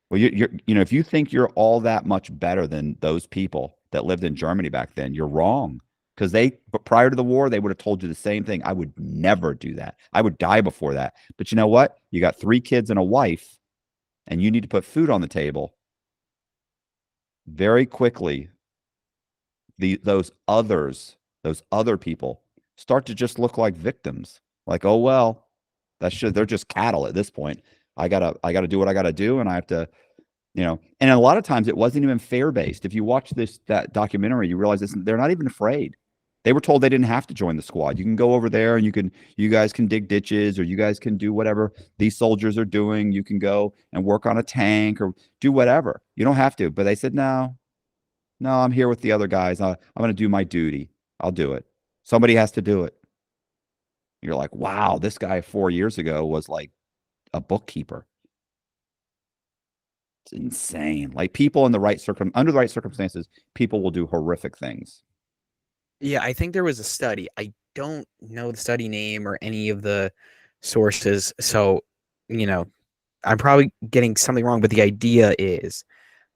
Well, if you think you're all that much better than those people that lived in Germany back then, you're wrong. Because but prior to the war, they would have told you the same thing. I would never do that. I would die before that. But you know what? You got 3 kids and a wife, and you need to put food on the table. Very quickly, those other people start to just look like victims. Like, oh well, they're just cattle at this point. I gotta do what I gotta do, and I have to, And a lot of times it wasn't even fair based. If you watch that documentary, you realize they're not even afraid. They were told they didn't have to join the squad. You can go over there and you guys can dig ditches, or you guys can do whatever these soldiers are doing. You can go and work on a tank or do whatever. You don't have to. But they said, no, I'm here with the other guys. I'm going to do my duty. I'll do it. Somebody has to do it. You're like, wow, this guy 4 years ago was like a bookkeeper. It's insane. Like people under the right circumstances, people will do horrific things. Yeah, I think there was a study. I don't know the study name or any of the sources, so I'm probably getting something wrong. But the idea is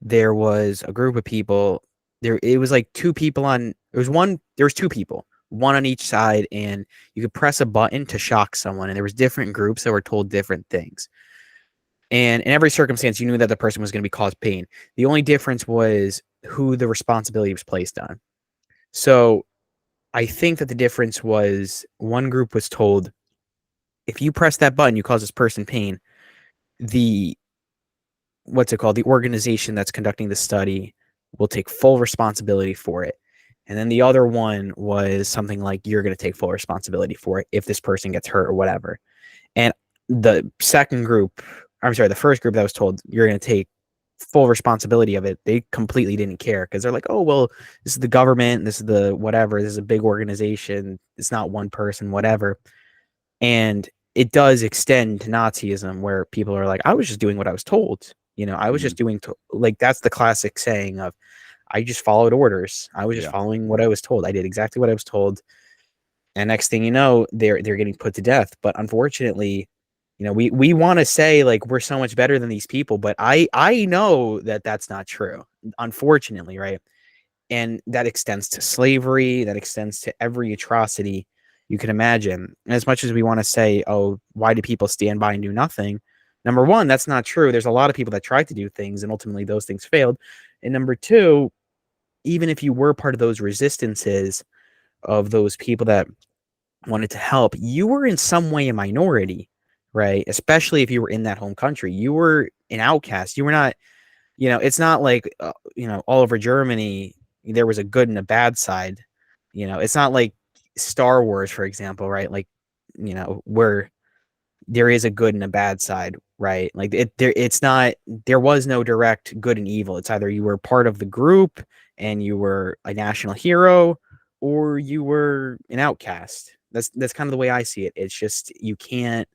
there was a group of people. It was like 2 people on. There was 2 people, one on each side, and you could press a button to shock someone. And there was different groups that were told different things. And in every circumstance, you knew that the person was going to be caused pain. The only difference was who the responsibility was placed on. So I think that the difference was one group was told, if you press that button, you cause this person pain. The organization that's conducting the study will take full responsibility for it. And then the other one was something like, you're going to take full responsibility for it if this person gets hurt or whatever. And the first group that was told, you're going to take full responsibility of it, they completely didn't care, because they're like, oh, well, this is the government, this is the whatever, this is a big organization, it's not one person, whatever. And it does extend to Nazism, where people are like, I was just doing what I was told. I was just doing, like, that's the classic saying of, I just followed orders. I was just following what I was told. I did exactly what I was told. And next thing you know, they're getting put to death. But unfortunately, we want to say like we're so much better than these people, but I know that that's not true, unfortunately, right? And that extends to slavery, that extends to every atrocity you can imagine. And as much as we want to say, oh, why do people stand by and do nothing? Number one, that's not true. There's a lot of people that tried to do things, and ultimately those things failed. And number two, even if you were part of those resistances of those people that wanted to help, you were in some way a minority, right? Especially if you were in that home country, you were an outcast. You were not, it's not like, all over Germany, there was a good and a bad side. It's not like Star Wars, for example, right? Like, where there is a good and a bad side, right? Like there was no direct good and evil. It's either you were part of the group and you were a national hero, or you were an outcast. That's kind of the way I see it. It's just, you can't,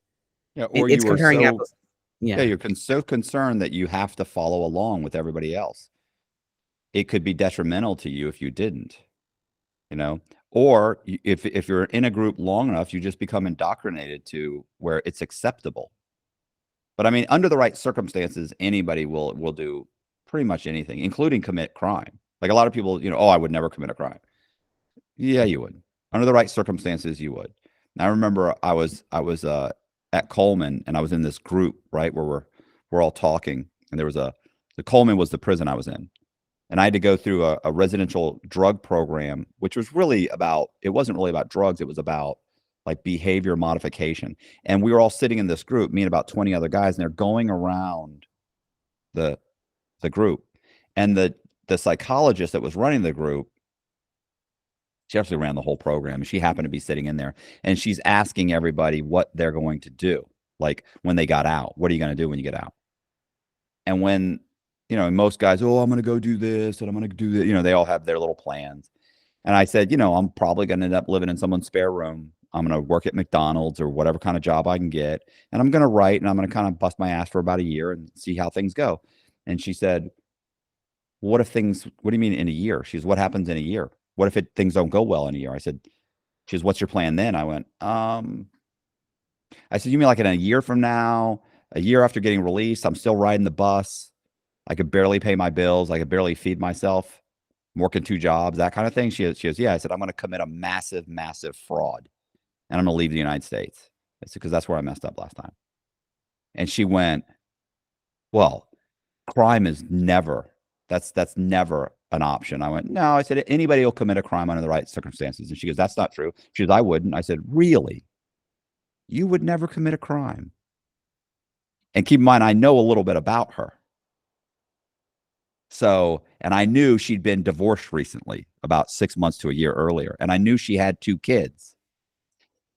or it's you were comparing so apples. you're so concerned that you have to follow along with everybody else. It could be detrimental to you if you didn't, or if you're in a group long enough, you just become indoctrinated to where it's acceptable. But I mean, under the right circumstances, anybody will do pretty much anything, including commit crime. Like a lot of people, oh, I would never commit a crime. Yeah, you would. Under the right circumstances, you would. And I remember I was at Coleman, and I was in this group, right, where we're all talking, and the Coleman was the prison I was in. And I had to go through a residential drug program, which was it wasn't really about drugs. It was about like behavior modification. And we were all sitting in this group, me and about 20 other guys, and they're going around the group. And the psychologist that was running the group, she actually ran the whole program, and she happened to be sitting in there, and she's asking everybody what they're going to do. Like when they got out, what are you going to do when you get out? And when, most guys, oh, I'm going to go do this and I'm going to do that. They all have their little plans. And I said, I'm probably going to end up living in someone's spare room. I'm going to work at McDonald's or whatever kind of job I can get. And I'm going to write, and I'm going to kind of bust my ass for about a year and see how things go. And she said, what do you mean in a year? She says, what happens in a year? What if things don't go well in a year? I said, she says, what's your plan then? I went, I said, you mean like in a year from now, a year after getting released, I'm still riding the bus. I could barely pay my bills. I could barely feed myself. I'm working 2 jobs, that kind of thing. She goes, yeah. I said, I'm going to commit a massive, massive fraud, and I'm going to leave the United States. I said, because that's where I messed up last time. And she went, well, crime is never, that's never an option. I went, no. I said, anybody will commit a crime under the right circumstances. And she goes, that's not true. She goes, I wouldn't. I said, really? You would never commit a crime? And keep in mind, I know a little bit about her. So, and I knew she'd been divorced recently, about 6 months to a year earlier. And I knew she had 2 kids.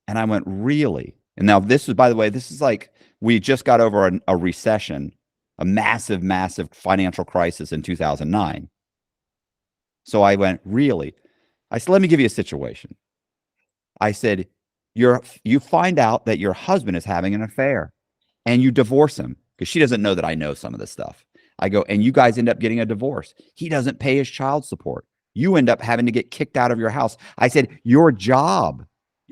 And I went, really? And now this is, by the way, this is like, we just got over a recession, a massive, massive financial crisis in 2009. So I went, really? I said, let me give you a situation. I said, you find out that your husband is having an affair and you divorce him, because she doesn't know that I know some of this stuff. I go, and you guys end up getting a divorce. He doesn't pay his child support. You end up having to get kicked out of your house. I said, your job,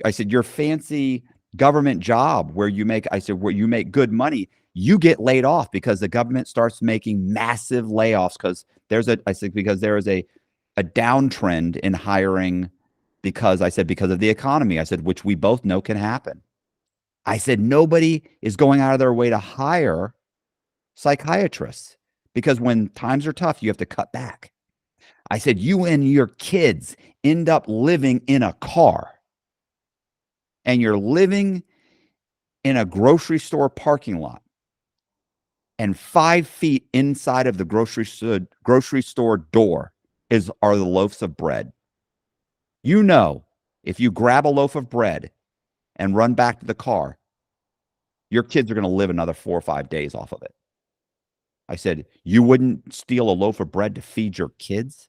I said, your fancy government job where you make good money, you get laid off because the government starts making massive layoffs because there is a downtrend in hiring because of the economy. I said, which we both know can happen. I said, nobody is going out of their way to hire psychiatrists because when times are tough, you have to cut back. I said, you and your kids end up living in a car, and you're living in a grocery store parking lot, and 5 feet inside of the grocery store door are the loaves of bread. If you grab a loaf of bread and run back to the car, your kids are going to live another 4 or 5 days off of it. I said, you wouldn't steal a loaf of bread to feed your kids?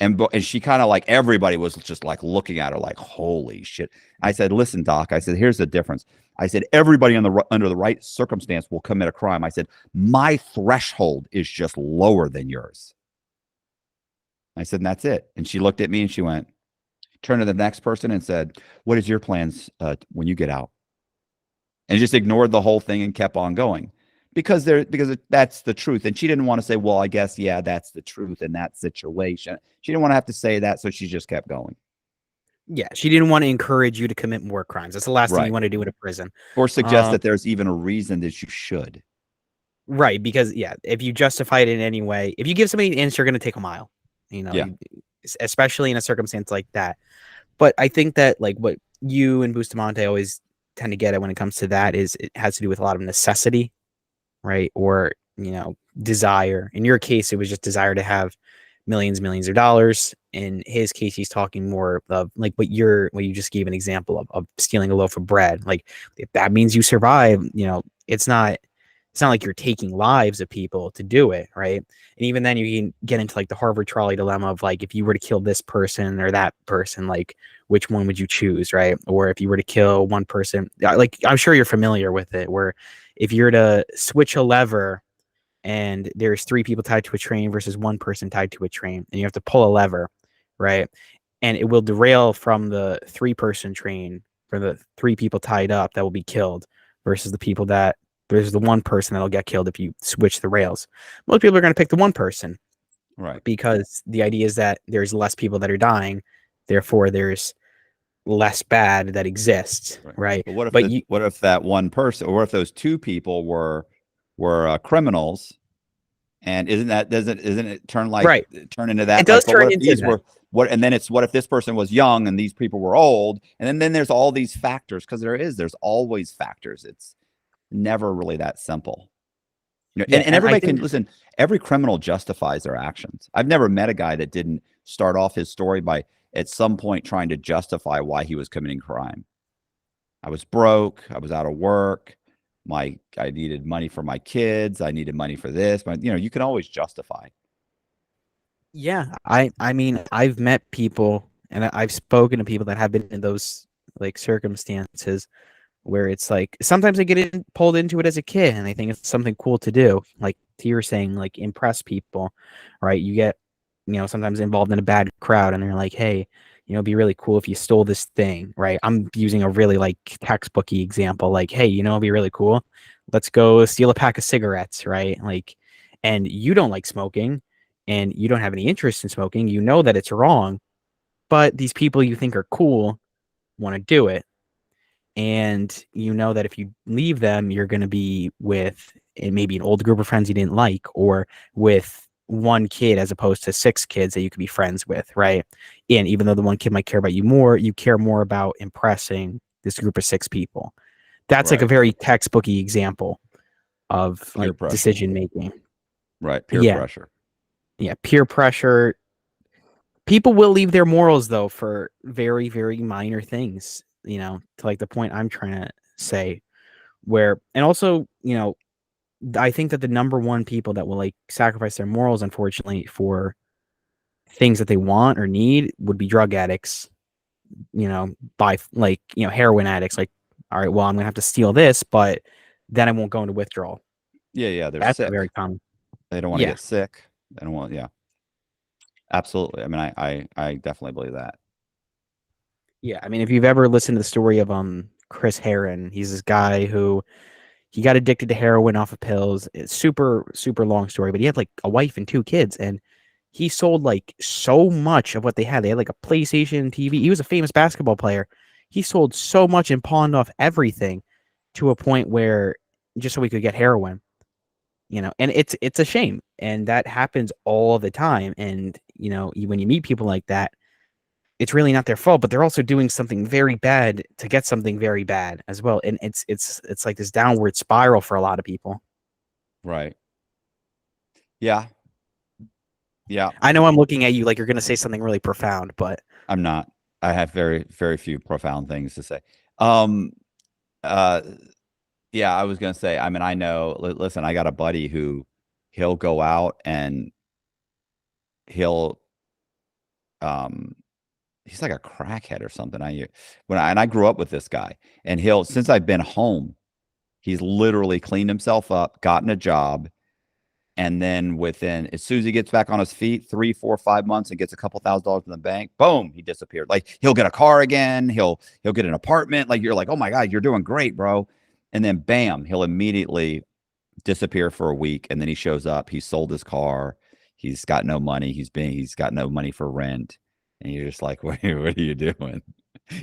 And she kind of like, everybody was just like looking at her like, holy shit. I said, listen, Doc, I said, here's the difference. I said, everybody under the right circumstance will commit a crime. I said, my threshold is just lower than yours. I said, and that's it. And she looked at me and she turned to the next person and said, what is your plans when you get out? And just ignored the whole thing and kept on going. Because that's the truth. And she didn't want to say, well, I guess, yeah, that's the truth in that situation. She didn't want to have to say that, so she just kept going. Yeah, she didn't want to encourage you to commit more crimes. That's the last thing you want to do in a prison. Or suggest that there's even a reason that you should. Right, because, yeah, if you justify it in any way, if you give somebody an inch, you're going to take a mile, especially in a circumstance like that. But I think that, like, what you and Bustamante always tend to get at when it comes to that is it has to do with a lot of necessity. Right. Or, desire. In your case, it was just desire to have millions of dollars. In his case, he's talking more of like what you just gave an example of stealing a loaf of bread. Like, if that means you survive, it's not like you're taking lives of people to do it. Right. And even then you can get into like the Harvard trolley dilemma of like, if you were to kill this person or that person, like which one would you choose? Right. Or if you were to kill one person, like I'm sure you're familiar with it, where if you're to switch a lever and there's 3 people tied to a train versus 1 person tied to a train, and you have to pull a lever, right? And it will derail from the 3-person train for the 3 people tied up that will be killed versus the people that there's the one person that'll get killed if you switch the rails. Most people are going to pick the one person Right. because the idea is that there's less people that are dying, therefore there's less bad that exists, right? But what if But you, what if that one person, or what if those two people were criminals? And isn't it turn right, turn into it that? does Like, but what turn if into these that. were and then it's what if this person was young and these people were old? And then there's all these factors, because there's always factors. It's never really that simple. Yeah, And and I everybody can think listen, every criminal justifies their actions. I've never met a guy that didn't start off his story by at some point trying to justify why he was committing crime. I was broke. I was out of work. I needed money for my kids. I needed money for this. But you can always justify. yeah, I mean, I've met people and I've spoken to people that have been in those like circumstances where it's like sometimes they get pulled into it as a kid and they think it's something cool to do, like you were saying, like impress people, right? You get, sometimes involved in a bad crowd and they're like, hey, it'd be really cool if you stole this thing, right? I'm using a really like textbooky example, like, hey, it'd be really cool, let's go steal a pack of cigarettes, right? Like, and you don't like smoking and you don't have any interest in smoking, that it's wrong, but these people you think are cool want to do it, and that if you leave them, you're going to be with maybe an old group of friends you didn't like, or with one kid as opposed to six kids that you could be friends with, right? And even though the one kid might care about you more, you care more about impressing this group of six people. That's like a Right. very textbooky example of Peer like pressure. decision making. Right. Peer Yeah, pressure. yeah, peer pressure. People will leave their morals though for very, very minor things, to like the point I'm trying to say, where, and also, I think that the number one people that will like sacrifice their morals, unfortunately, for things that they want or need would be drug addicts, by like, heroin addicts. Like, all right, well, I'm gonna have to steal this, but then I won't go into withdrawal. Yeah. Yeah. They're That's a sick. very common. They don't want to Yeah. get sick. They don't want. Yeah. Absolutely. I mean, I definitely believe that. Yeah. I mean, if you've ever listened to the story of Chris Heron, he's this guy who he got addicted to heroin off of pills. It's super, super long story, but he had like a wife and two kids, and he sold like so much of what they had. They had like a PlayStation TV. He was a famous basketball player. He sold so much and pawned off everything to a point where just so we could get heroin, and it's a shame. And that happens all the time. And, when you meet people like that, it's really not their fault, but they're also doing something very bad to get something very bad as well. And it's like this downward spiral for a lot of people. Right. Yeah. Yeah. I know I'm looking at you like you're going to say something really profound, but I'm not. I have very, very few profound things to say. Um, uh, yeah, I was gonna say. I mean, I know. Listen, I got a buddy who he'll go out and he'll um he's like a crackhead or something. I grew up with this guy, and he'll since I've been home, he's literally cleaned himself up, gotten a job, and then as soon as he gets back on his feet, 3, 4, 5 months, and gets a couple $1,000s in the bank, boom, he disappeared. Like he'll get a car again, he'll get an apartment. Like you're like, oh my God, you're doing great, bro. And then bam, he'll immediately disappear for a week, and then he shows up. He sold his car. He's got no money. He's got no money for rent. And you're just like, what are you doing?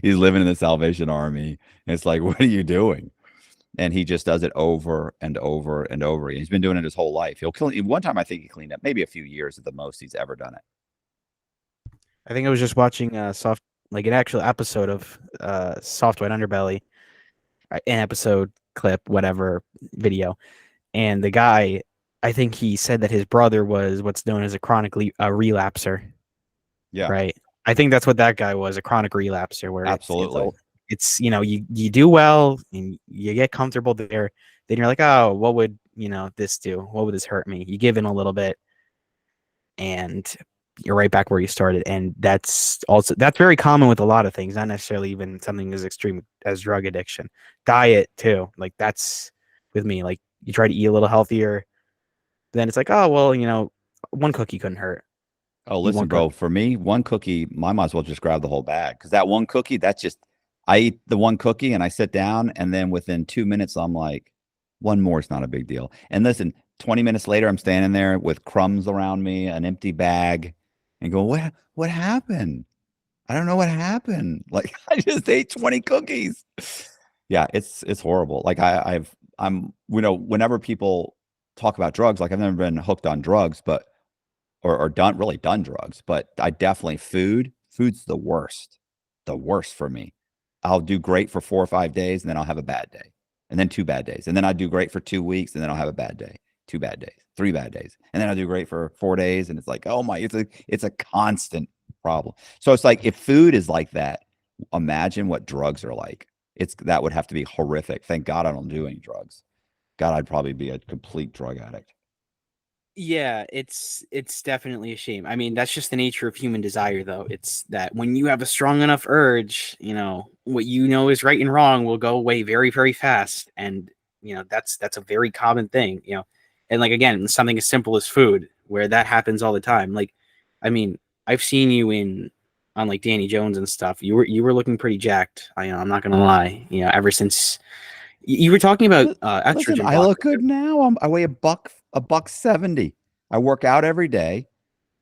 He's living in the Salvation Army. And it's like, what are you doing? And he just does it over and over and over again. He's been doing it his whole life. He'll kill. One time, I think he cleaned up maybe a few years at the most he's ever done it. I think I was just watching like an actual episode of Soft White Underbelly, an episode clip, whatever video. And the guy, I think he said that his brother was what's known as a chronic relapser, Yeah, right? I think that's what that guy was, a chronic relapser, where absolutely. it's you do well and you get comfortable there, then you're like, oh, what would this do? What would this hurt me? You give in a little bit, and you're right back where you started. And that's very common with a lot of things, not necessarily even something as extreme as drug addiction. Diet too, like that's with me. Like you try to eat a little healthier, then it's like, oh well, one cookie couldn't hurt. Oh, Eat listen, one bro. cookie. For me, one cookie, I might as well just grab the whole bag, because that one cookie, I eat the one cookie and I sit down, and then within 2 minutes, I'm like, One more is not a big deal. And listen, 20 minutes later, I'm standing there with crumbs around me, an empty bag, and go, what happened? I don't know what happened. Like I just ate 20 cookies. Yeah, it's horrible. Like I'm whenever people talk about drugs, like I've never been hooked on drugs, but or done drugs, but I definitely food's the worst. The worst for me. I'll do great for 4 or 5 days and then I'll have a bad day. And then 2 bad days. And then I'll do great for 2 weeks and then I'll have a bad day. 2 bad days, 3 bad days. And then I'll do great for 4 days. And it's like, oh my, it's a constant problem. So it's like if food is like that, imagine what drugs are like. That would have to be horrific. Thank God I don't do any drugs. God, I'd probably be a complete drug addict. Yeah, it's definitely a shame. I mean, that's just the nature of human desire, though. It's that when you have a strong enough urge, what you know is right and wrong will go away very, very fast, and that's a very common thing. And like again, something as simple as food, where that happens all the time. Like, I mean, I've seen you on like Danny Jones and stuff. You were looking pretty jacked. I'm not gonna lie. Ever since you were talking about Listen, estrogen I look blockers. good now. I weigh a buck 70. I work out every day,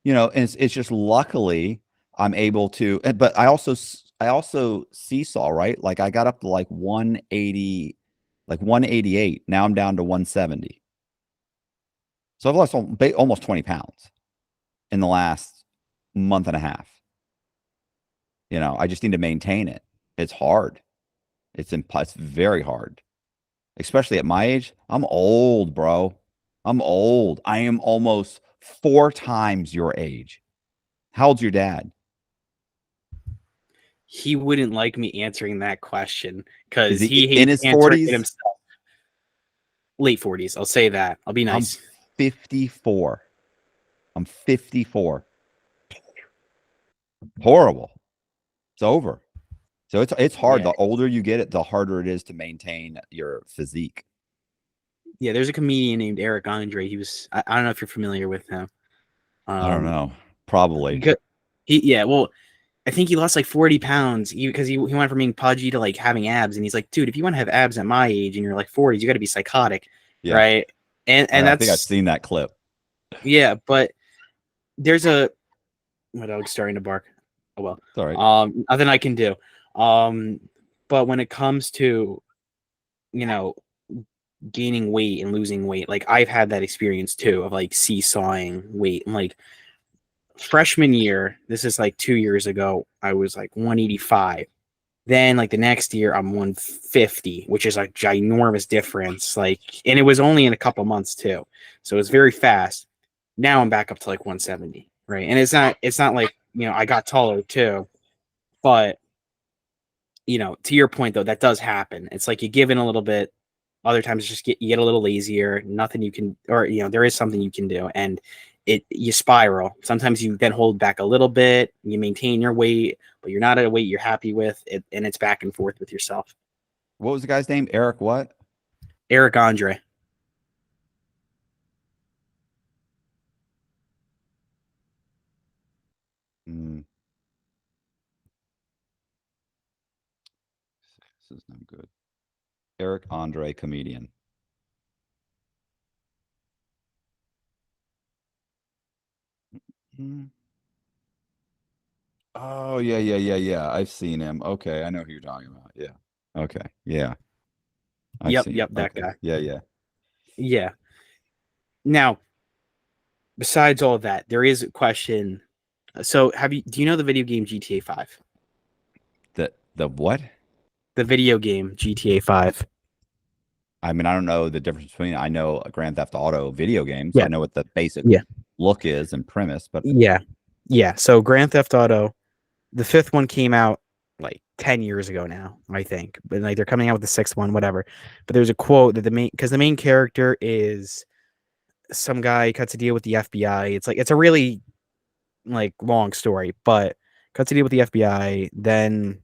and it's just luckily I'm able to, but I also seesaw, right? Like I got up to like 180, like 188. Now I'm down to 170. So I've lost almost 20 pounds in the last month and a half. I just need to maintain it. It's hard. It's very hard, especially at my age. I'm old, bro. I'm old. I am almost 4 times your age. How old's your dad? He wouldn't like me answering that question Is because he he in hates his answering it 40s? himself. Late 40s. I'll say that. I'll be I'm nice. 54. I'm 54. Horrible. It's over. So it's hard. Yeah. The older you get, the harder it is to maintain your physique. Yeah. There's a comedian named Eric Andre. I don't know if you're familiar with him. I don't know. Probably. Yeah. Well, I think he lost like 40 pounds because he went from being pudgy to like having abs. And he's like, dude, if you want to have abs at my age and you're like 40s, you got to be psychotic. Yeah. Right. And I think I've that's, seen that clip. yeah. But my dog's starting to bark. Oh, well. It's all right. Nothing I can do. But when it comes to, you know, gaining weight and losing weight, like I've had that experience too of like seesawing weight. And like freshman year, this is like 2 years ago, I was like 185. Then like the next year I'm 150, which is a ginormous difference. Like, and it was only in a couple months too. So it's very fast. Now I'm back up to like 170. Right. And it's not like, I got taller too, but to your point though, that does happen. It's like you give in a little bit. Other times you get a little lazier, nothing you can, or, there is something you can do, and you spiral. Sometimes you then hold back a little bit, you maintain your weight, but you're not at a weight you're happy with it. And it's back and forth with yourself. What was the guy's name? Eric what? Eric Andre. Mm, this is not good. Eric Andre, comedian. Mm. Oh, yeah, yeah, yeah, yeah. I've seen him. Okay, I know who you're talking about. Yeah. Okay. Yeah. I've Yep, seen him. yep, that Okay. guy. Yeah, yeah. Yeah. Now, besides all of that, there is a question. So do you know the video game GTA 5? The what? The video game GTA 5. I mean, I don't know the difference between I know a Grand Theft Auto video game, so I Yeah. know what the basic Yeah. look is and premise, but Yeah. Yeah. So Grand Theft Auto, the fifth one came out like 10 years ago now, I think. But like they're coming out with the sixth one, whatever. But there's a quote that the main character is some guy cuts a deal with the FBI. It's a really like long story, but cuts a deal with the FBI, then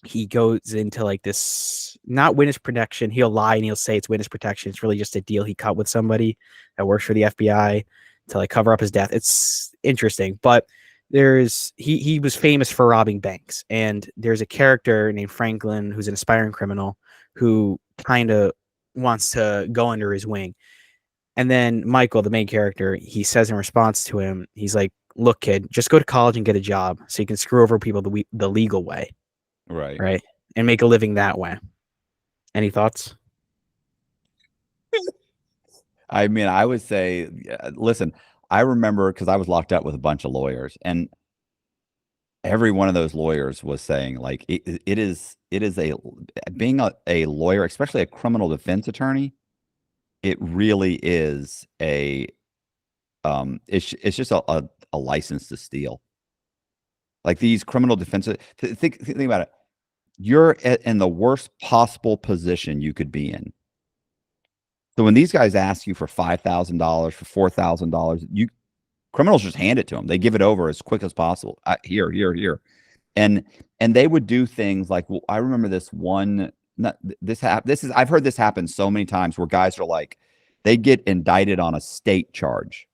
he goes into like this not witness protection. He'll lie and he'll say it's witness protection. It's really just a deal he cut with somebody that works for the FBI to like cover up his death. It's interesting, but he was famous for robbing banks, and there's a character named Franklin who's an aspiring criminal who kind of wants to go under his wing. And then Michael, the main character, he says in response to him, he's like, "Look, kid, just go to college and get a job so you can screw over people the legal way, Right. right? And make a living that way." Any thoughts? I mean, I would say, listen, I remember because I was locked up with a bunch of lawyers, and every one of those lawyers was saying, like, it is a being a lawyer, especially a criminal defense attorney. It really is it's just a license to steal. Like these criminal defense, think about it. You're in the worst possible position you could be in. So when these guys ask you for $5,000, for $4,000, criminals just hand it to them. They give it over as quick as possible. Here. And they would do things like, well, I remember this one, I've heard this happen so many times where guys are like, they get indicted on a state charge.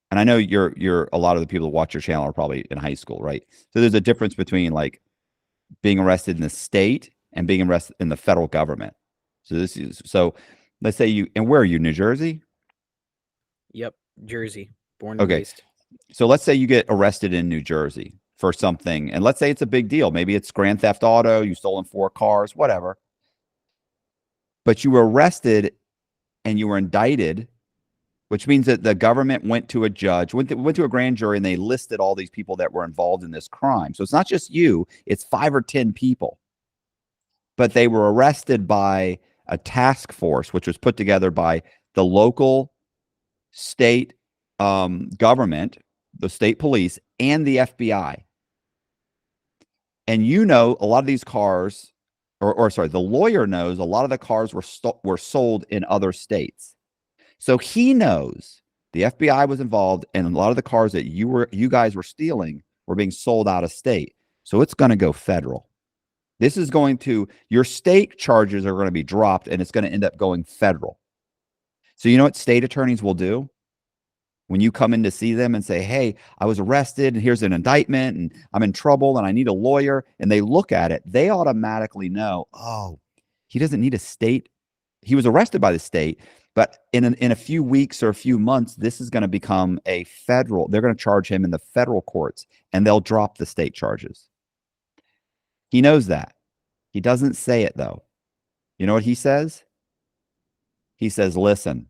And I know you're a lot of the people that watch your channel are probably in high school, right? So there's a difference between like being arrested in the state and being arrested in the federal government. So let's say and where are you, New Jersey? Yep, Jersey, born and Okay. raised. So let's say you get arrested in New Jersey for something, and let's say it's a big deal. Maybe it's grand theft auto, you've stolen 4 cars, whatever. But you were arrested and you were indicted, which means that the government went to a judge, went to a grand jury, and they listed all these people that were involved in this crime. So it's not just you, it's 5 or 10 people. But they were arrested by a task force, which was put together by the local state government, the state police, and the FBI. And a lot of these cars, or sorry, the lawyer knows a lot of the cars were sold in other states. So he knows the FBI was involved, and a lot of the cars that you guys were stealing were being sold out of state. So it's going to go federal. This is your state charges are going to be dropped, and it's going to end up going federal. So you know what state attorneys will do? When you come in to see them and say, hey, I was arrested and here's an indictment and I'm in trouble and I need a lawyer, and they look at it, they automatically know, oh, he doesn't need a state. He was arrested by the state, but in a few weeks or a few months, this is going to become a federal. They're going to charge him in the federal courts, and they'll drop the state charges. He knows that. He doesn't say it, though. You know what he says? He says, listen,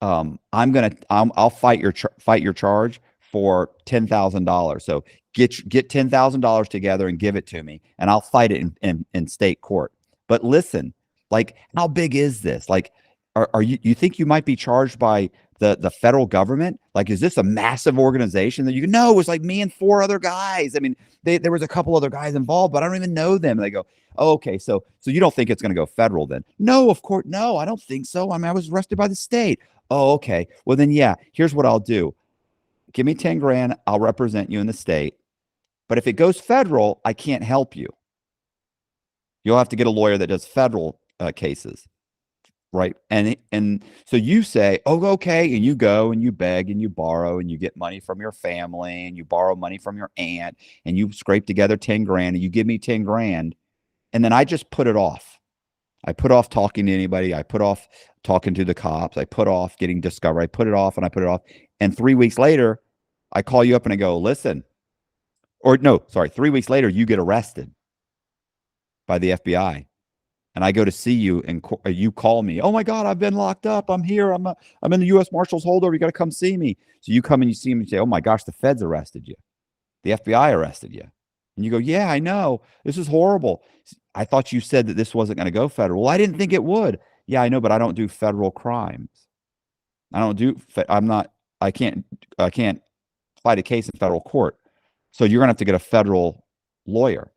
I'll fight your charge for $10,000. So get $10,000 together and give it to me, and I'll fight it in state court. But listen, like, how big is this? Like, are you think you might be charged by the federal government? Like, is this a massive organization that no, it was like me and 4 other guys. I mean, there was a couple other guys involved, but I don't even know them. And they go, oh, okay, so you don't think it's going to go federal then? No, of course, no, I don't think so. I mean, I was arrested by the state. Oh, okay. Well, then, yeah, here's what I'll do. Give me 10 grand. I'll represent you in the state. But if it goes federal, I can't help you. You'll have to get a lawyer that does federal cases. Right. And so you say, oh, okay. And you go and you beg and you borrow and you get money from your family and you borrow money from your aunt and you scrape together 10 grand and you give me 10 grand. And then I just put it off. I put off talking to anybody. I put off talking to the cops. I put off getting discovered. I put it off and I put it off. And 3 weeks later, I call you up and I go, listen, or no, sorry, 3 weeks later, you get arrested by the FBI. And I go to see you and you call me. Oh my God, I've been locked up. I'm here. I'm in the U.S. Marshals holdover. You got to come see me. So you come and you see me and say, oh my gosh, the feds arrested you. The FBI arrested you. And you go, yeah, I know. This is horrible. I thought you said that this wasn't going to go federal. Well, I didn't think it would. Yeah, I know, but I don't do federal crimes. I can't fight a case in federal court. So you're going to have to get a federal lawyer.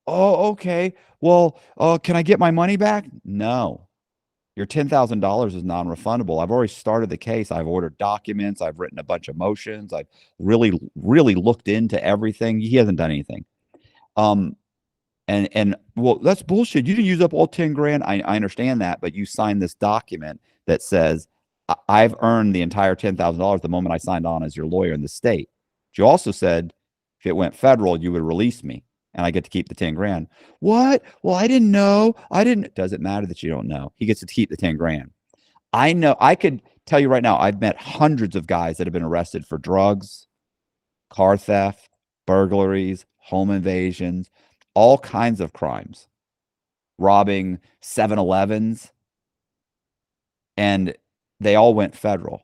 Oh, okay. Well, can I get my money back? No. Your $10,000 is non-refundable. I've already started the case. I've ordered documents. I've written a bunch of motions. I've really, really looked into everything. He hasn't done anything. And well, that's bullshit. You didn't use up all 10 grand. I understand that, but you signed this document that says I've earned the entire $10,000 the moment I signed on as your lawyer in the state. But you also said if it went federal, you would release me. and I get to keep the 10 grand. What? Well, I didn't know. I didn't. Does it matter that you don't know? He gets to keep the 10 grand. I know. I could tell you right now, I've met hundreds of guys that have been arrested for drugs, car theft, burglaries, home invasions, all kinds of crimes, robbing 7-Elevens, and they all went federal.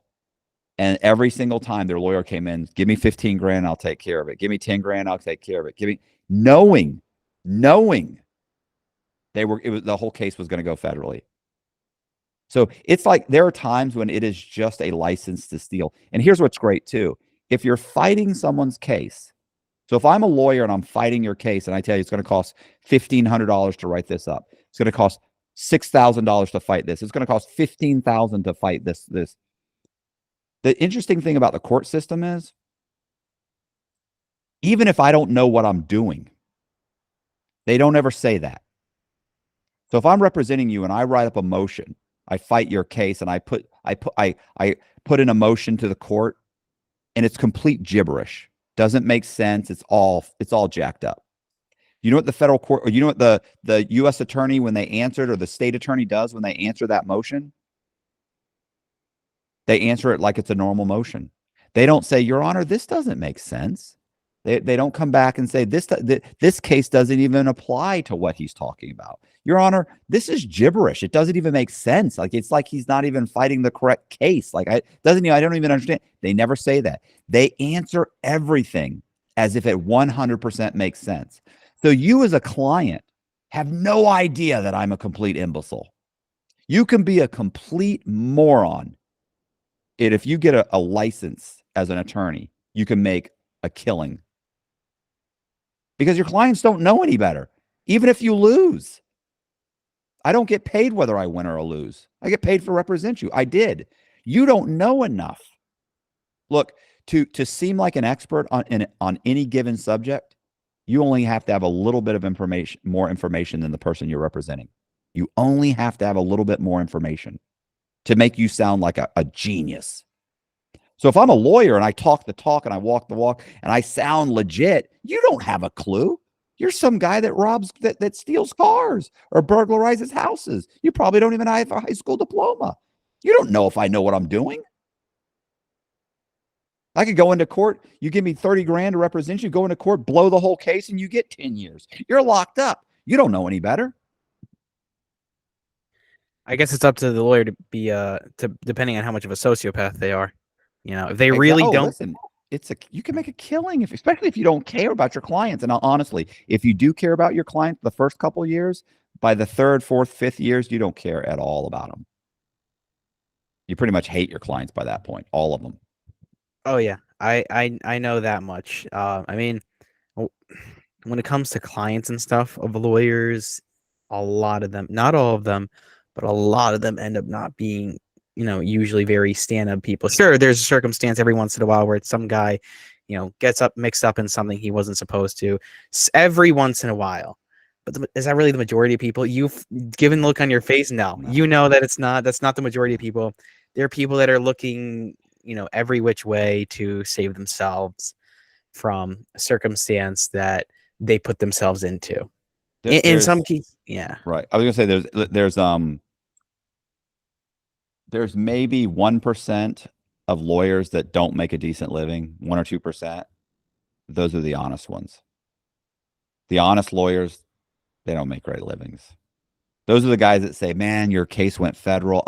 And every single time their lawyer came in, give me 15 grand, I'll take care of it. Give me 10 grand, I'll take care of it. Give me knowing the whole case was going to go federally. So it's like there are times when it is just a license to steal. And here's what's great too. If you're fighting someone's case, so if I'm a lawyer and I'm fighting your case and I tell you it's going to cost $1,500 to write this up, it's going to cost $6,000 to fight this, it's going to cost $15,000 to fight this. The interesting thing about the court system is, even if I don't know what I'm doing, they don't ever say that. So if I'm representing you and I write up a motion, I fight your case and I put in a motion to the court and it's complete gibberish. Doesn't make sense. It's all jacked up. You know what the federal court, or you know what the U.S. attorney, when they answered, or the state attorney does when they answer that motion? They answer it like it's a normal motion. They don't say, Your Honor, this doesn't make sense. They don't come back and say, this case doesn't even apply to what he's talking about. Your Honor, this is gibberish. It doesn't even make sense. Like, it's like he's not even fighting the correct case. Like, I don't even understand. They never say that. They answer everything as if it 100% makes sense. So you as a client have no idea that I'm a complete imbecile. You can be a complete moron. And if you get a license as an attorney, you can make a killing. Because your clients don't know any better. Even if you lose. I don't get paid whether I win or lose. I get paid for represent you. I did. You don't know enough. Look, to seem like an expert on any given subject, you only have to have a little bit of information, more information than the person you're representing. You only have to have a little bit more information to make you sound like a genius. So if I'm a lawyer and I talk the talk and I walk the walk and I sound legit, you don't have a clue. You're some guy that robs, that steals cars or burglarizes houses. You probably don't even have a high school diploma. You don't know if I know what I'm doing. I could go into court. You give me 30 grand to represent you, go into court, blow the whole case, and you get 10 years. You're locked up. You don't know any better. I guess it's up to the lawyer to be depending on how much of a sociopath they are. You know, if they really don't. Listen, you can make a killing, especially if you don't care about your clients. And honestly, if you do care about your clients the first couple of years, by the third, fourth, fifth years, you don't care at all about them. You pretty much hate your clients by that point, all of them. Oh yeah, I know that much. I mean, when it comes to clients and stuff of lawyers, a lot of them, not all of them, but a lot of them end up not being, usually very stand-up people. Sure, there's a circumstance every once in a while where it's some guy, gets mixed up in something he wasn't supposed to. Every once in a while. But is that really the majority of people? You've given the look on your face. No, you know that it's not. That's not the majority of people. There are people that are looking, every which way to save themselves from a circumstance that they put themselves into. In some cases, yeah. Right. I was gonna say there's maybe 1% of lawyers that don't make a decent living, 1 or 2%. Those are the honest ones. The honest lawyers, they don't make great livings. Those are the guys that say, man, your case went federal.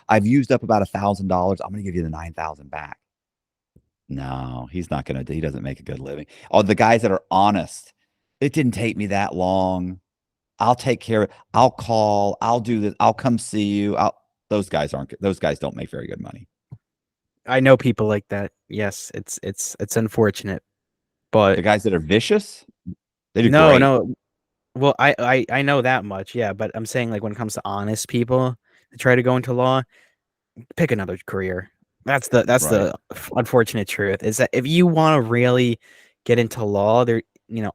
I've used up about $1,000. I'm going to give you the 9,000 back. No, he doesn't make a good living. Oh, the guys that are honest. It didn't take me that long. I'll take care of it. I'll call. I'll do this. I'll come see you. Those guys don't make very good money. I know people like that. Yes, it's unfortunate. But the guys that are vicious, they do great. No. Well, I know that much, yeah. But I'm saying, like, when it comes to honest people that try to go into law, pick another career. That's the unfortunate truth, is that if you want to really get into law, there,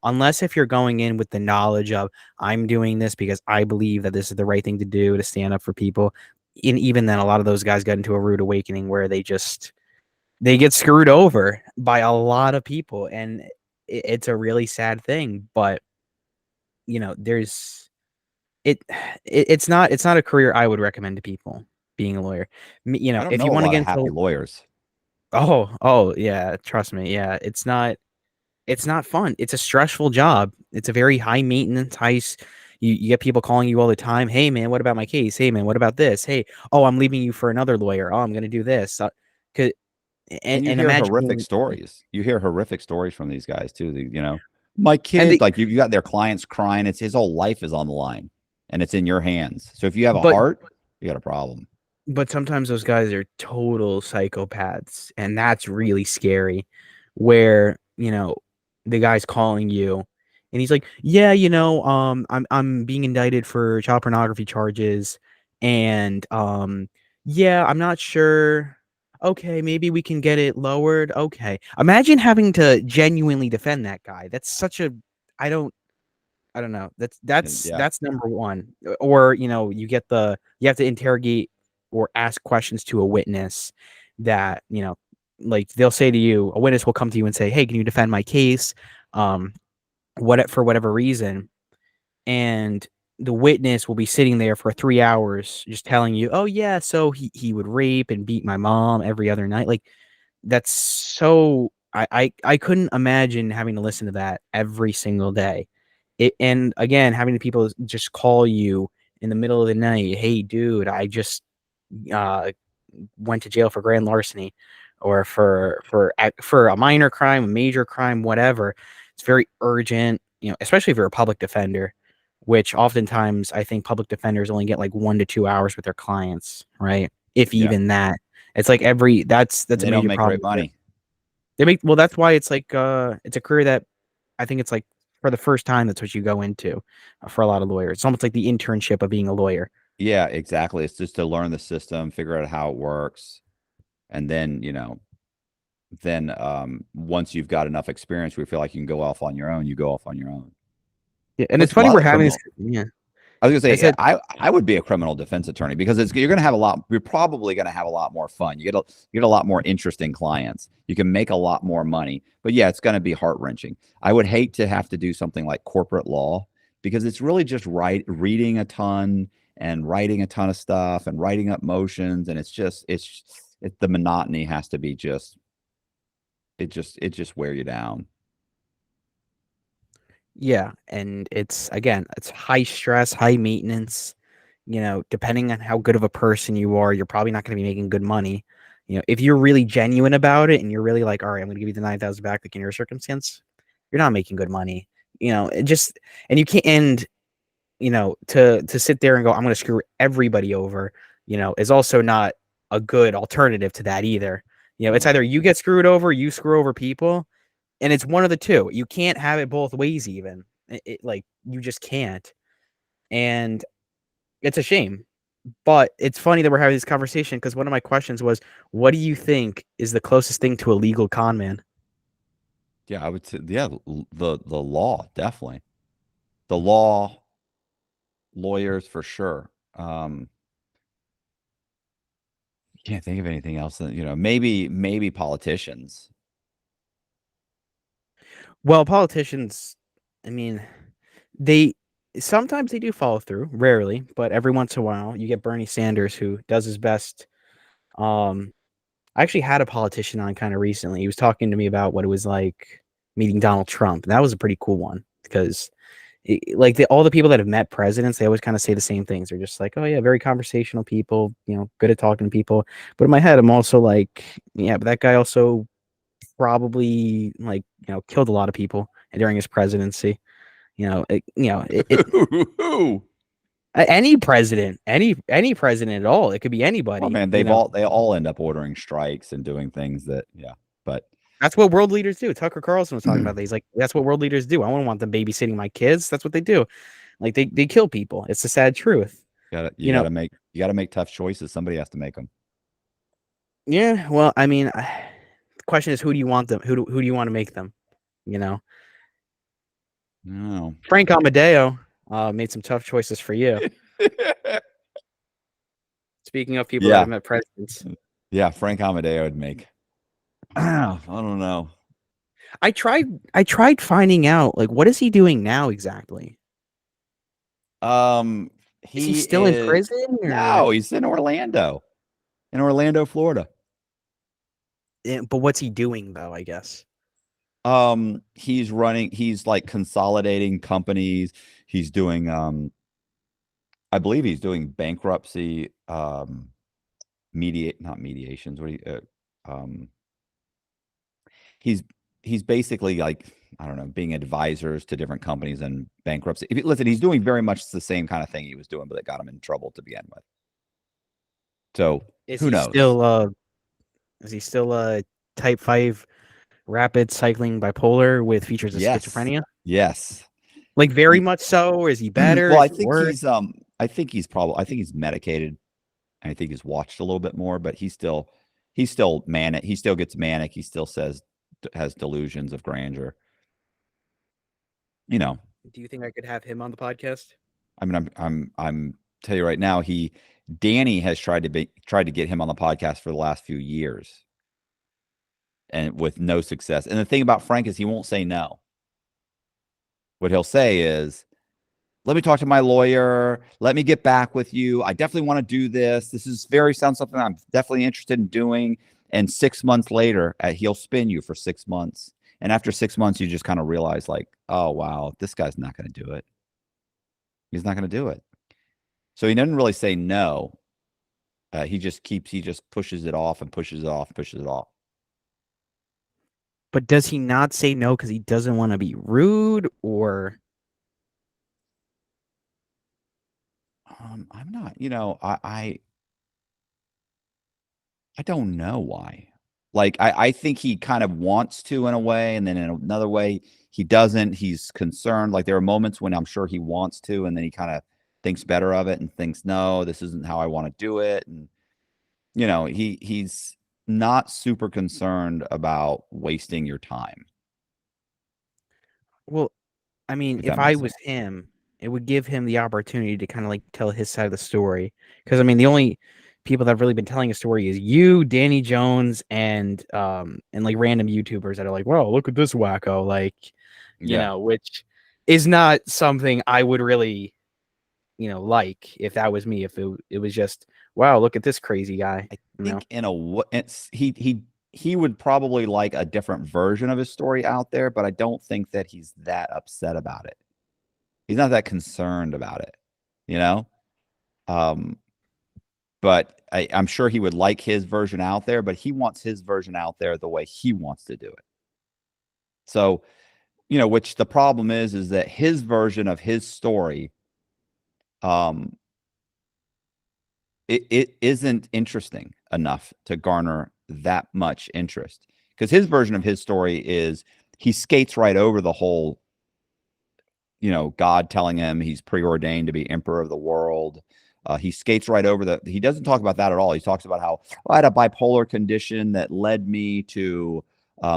unless if you're going in with the knowledge of, I'm doing this because I believe that this is the right thing to do to stand up for people. And even then, a lot of those guys get into a rude awakening where they get screwed over by a lot of people, and it's a really sad thing. But there's it, it's not a career I would recommend to people, being a lawyer. I don't If know you a want to lot get of happy into, lawyers. oh yeah, trust me, yeah, it's not fun. It's a stressful job. It's a very high maintenance, you get people calling you all the time. Hey man, what about my case? Hey man, what about this? Hey, oh, I'm leaving you for another lawyer. Oh, I'm gonna do this. 'Cause- And you and hear imagine horrific being, stories. You hear horrific stories from these guys too. My and kid, the like you got their clients crying. It's his whole life is on the line, and it's in your hands. So if you have a but heart, you got a problem. sometimes those guys are total psychopaths, and that's really scary. Where the guy's calling you, and he's like, "Yeah, I'm being indicted for child pornography charges, and yeah, I'm not sure. Okay, maybe we can get it lowered. Okay, imagine having to genuinely defend that guy. That's such a, I don't I don't know. That's And that's yeah, that's number one. Or you have to interrogate or ask questions to a witness that, like they'll say to you, a witness will come to you and say, "Hey, can you defend my case?" Um, for whatever reason, and the witness will be sitting there for 3 hours just telling you, "Oh yeah, so he would rape and beat my mom every other night." Like that's so I couldn't imagine having to listen to that every single day. And again, having the people just call you in the middle of the night, "Hey dude, I just uh went to jail for grand larceny, or for a minor crime, a major crime, whatever." It's very urgent, especially if you're a public defender, which oftentimes I think public defenders only get like 1 to 2 hours with their clients, right? If yeah, even that. It's like that's and a they don't major make great problem. money. Well, that's why it's like it's a career that I think it's like for the first time that's what you go into, for a lot of lawyers. It's almost like the internship of being a lawyer. Yeah, exactly. It's just to learn the system, figure out how it works, and then once you've got enough experience, we feel like you can go off on your own. You go off on your own. Yeah, and it's Plus, a funny lot we're of having this. criminal Yeah, I was gonna I say, said, I would be a criminal defense attorney because you're gonna have a lot. You're probably gonna have a lot more fun. You get a lot more interesting clients. You can make a lot more money. But yeah, it's gonna be heart wrenching. I would hate to have to do something like corporate law because it's really just reading a ton and writing a ton of stuff and writing up motions, and the monotony has to be it just wear you down. yeah, and it's high stress, high maintenance. Depending on how good of a person you are, you're probably not going to be making good money. If you're really genuine about it and you're really like, all right, I'm going to give you the 9,000 back, like in your circumstance, you're not making good money. It just, and you can't, and to sit there and go, I'm going to screw everybody over, is also not a good alternative to that either. It's No. either you get screwed over, you screw over people, and it's one of the two. You can't have it both ways, even. Like you just can't, and it's a shame. But it's funny that we're having this conversation because one of my questions was, what do you think is the closest thing to a legal con man? Yeah, I would say yeah, the law definitely. The law, lawyers for sure. Can't think of anything else that, maybe politicians. Well, politicians, I mean, they sometimes they do follow through, rarely, but every once in a while you get Bernie Sanders who does his best. Um, I actually had a politician on kind of recently. He was talking to me about what it was like meeting Donald Trump. And that was a pretty cool one because like all the people that have met presidents, they always kind of say the same things. They're just like, "Oh yeah, very conversational people, good at talking to people." But in my head, I'm also like, "Yeah, but that guy also probably like killed a lot of people during his presidency." Any president, any president at all. It could be Well, anybody. man, they all end up ordering strikes and doing things that, yeah. But That's what world leaders do. Tucker Carlson was talking about that. He's like, that's what world leaders do. I wouldn't want them babysitting my kids. That's what they do. Like they kill people. It's the sad truth. you gotta make tough choices. Somebody has to make them. Yeah. Well, I mean, the question is, who do you want them? Who do you want to make them? You know, No. Frank Amadeo made some tough choices for you. Speaking of people that Yeah. have met presidents, Yeah, Frank Amadeo would make. I don't know. I tried finding out like what is he doing now exactly. Is he He still in is prison or? no, he's in Orlando, Florida. But what's he doing though? I guess. He's like consolidating companies. He's doing I believe he's doing bankruptcy not mediations. Um he's he's basically like, I don't know, being advisors to different companies and bankruptcy. Listen, he's doing very much the same kind of thing he was doing, but that got him in trouble to begin with. So Is who he knows? still type 5 rapid cycling bipolar with features of Yes. schizophrenia? Yes. Like very He, much so, or is he better? well, Is he worse? I think he's medicated. I think he's watched a little bit more, but he's still manic. He still gets manic. He still has delusions of grandeur. You know, Do you think I could have him on the podcast? I mean, I'm tell you right now, Danny has tried to get him on the podcast for the last few years, and with no success. And the thing about Frank is he won't say no. What he'll say is, let me talk to my lawyer. Let me get back with you. I definitely want to do this. Sounds something I'm definitely interested in doing. And 6 months later, he'll spin you for 6 months. And after 6 months, you just kind of realize, like, oh, wow, this guy's not going to do it. He's not going to do it. So he doesn't really say no. He just pushes it off and pushes it off, pushes it off. But does he not say no because he doesn't want to be rude, or I'm not, I don't know why. Like, I think he kind of wants to in a way, and then in another way, he doesn't. He's concerned. Like, there are moments when I'm sure he wants to, and then he kind of thinks better of it and thinks, no, this isn't how I want to do it. And, he's not super concerned about wasting your time, well, I mean, if if that I makes was sense. him, it would give him the opportunity to kind of like tell his side of the story. Because I mean, the only people that have really been telling a story is you, Danny Jones, and like random YouTubers that are like, "Well, look at this wacko," like, Yeah. which is not something I would really, like if that was me. If it was just, wow, look at this crazy guy, I you know. think in a way, he would probably like a different version of his story out there, but I don't think that he's that upset about it. He's not that concerned about it, you know? Um, but I'm sure he would like his version out there, but he wants his version out there the way he wants to do it. So, which the problem is that his version of his story, um, it isn't interesting enough to garner that much interest, because his version of his story is he skates right over the whole, God telling him he's preordained to be emperor of the world. He skates right over he doesn't talk about that at all. He talks about how, I had a bipolar condition that led me to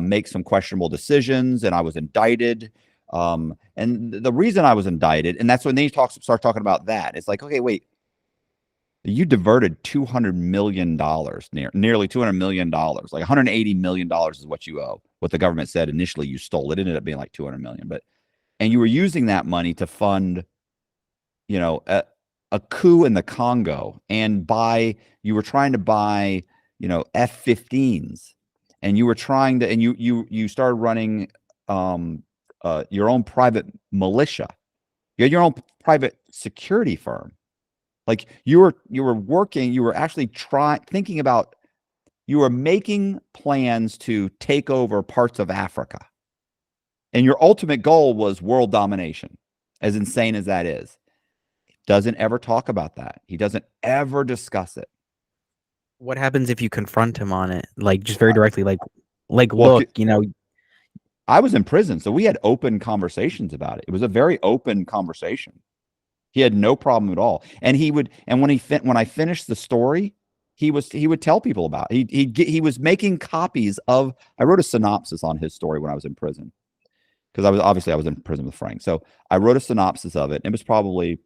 make some questionable decisions, and I was indicted. And the reason I was indicted, and that's when they start talking about that. It's like, okay, wait, you diverted $200 million, nearly $200 million, like $180 million is what you owe. What the government said initially you stole. It ended up being like 200 million, and you were using that money to fund, a coup in the Congo, and you were trying to buy, F-15s, and you were trying to, and you started running your own private militia. You had your own private security firm. Like, you were working, you were actually thinking about, you were making plans to take over parts of Africa. And your ultimate goal was world domination, as insane as that is. He doesn't ever talk about that. He doesn't ever discuss it. What happens if you confront him on it, like just very directly, like Well, look, I was in prison, so we had open conversations about it. It was a very open conversation. He had no problem at all. And when I finished the story, he would tell people about it. He was making copies of. I wrote a synopsis on his story when I was in prison, because I was in prison with Frank. So I wrote a synopsis of it. It was probably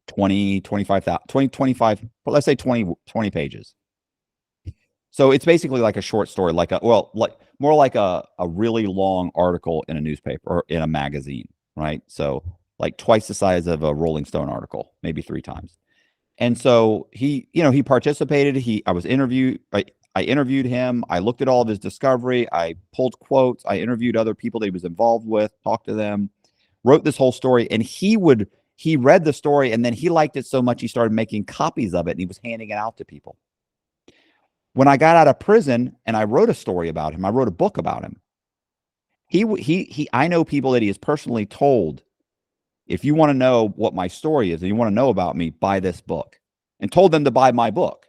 20, 25, 20, 25, let's say 20 pages. So it's basically like a short story, like more like a really long article in a newspaper or in a magazine, right? So like twice the size of a Rolling Stone article, maybe 3 times. And so he, he participated. I was interviewed. I interviewed him. I looked at all of his discovery. I pulled quotes. I interviewed other people that he was involved with, talked to them, wrote this whole story. And he read the story and then he liked it so much he started making copies of it and he was handing it out to people. When I got out of prison and I wrote a story about him, I wrote a book about him. I know people that he has personally told, if you want to know what my story is and you want to know about me, buy this book, and told them to buy my book.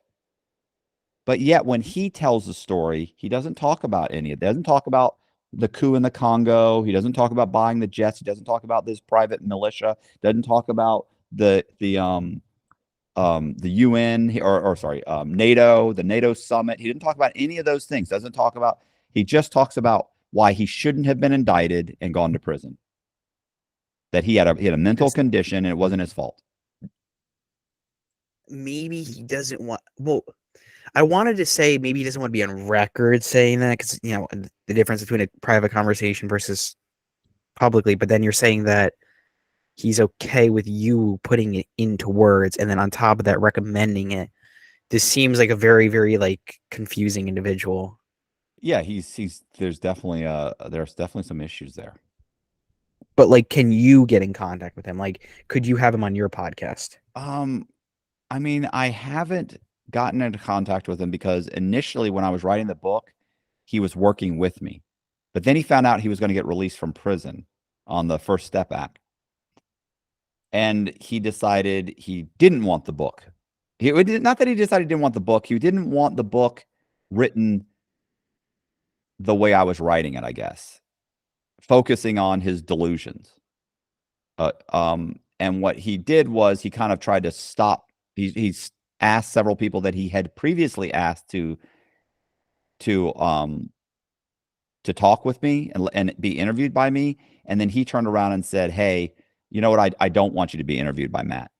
But yet when he tells the story, he doesn't talk about any of it. He doesn't talk about the coup in the Congo. He doesn't talk about buying the jets. He doesn't talk about this private militia. Doesn't talk about the UN or sorry, NATO, the NATO summit. He didn't talk about any of those things. He just talks about why he shouldn't have been indicted and gone to prison. That he had a mental condition and it wasn't his fault. Maybe he doesn't want. Well, I wanted to say maybe he doesn't want to be on record saying that because the difference between a private conversation versus publicly. But then you're saying that he's okay with you putting it into words, and then on top of that, recommending it. This seems like a very, very like confusing individual. Yeah, there's definitely some issues there. But like, can you get in contact with him? Like, could you have him on your podcast? I mean, I haven't gotten into contact with him because initially when I was writing the book, he was working with me. But then he found out he was going to get released from prison on the First Step Act. And he decided he didn't want the book. Not that he decided he didn't want the book. He didn't want the book written the way I was writing it, I guess, focusing on his delusions. And what he did was he kind of tried to stop. He's asked several people that he had previously asked to talk with me and be interviewed by me. And then he turned around and said, "Hey, you know what? I don't want you to be interviewed by Matt."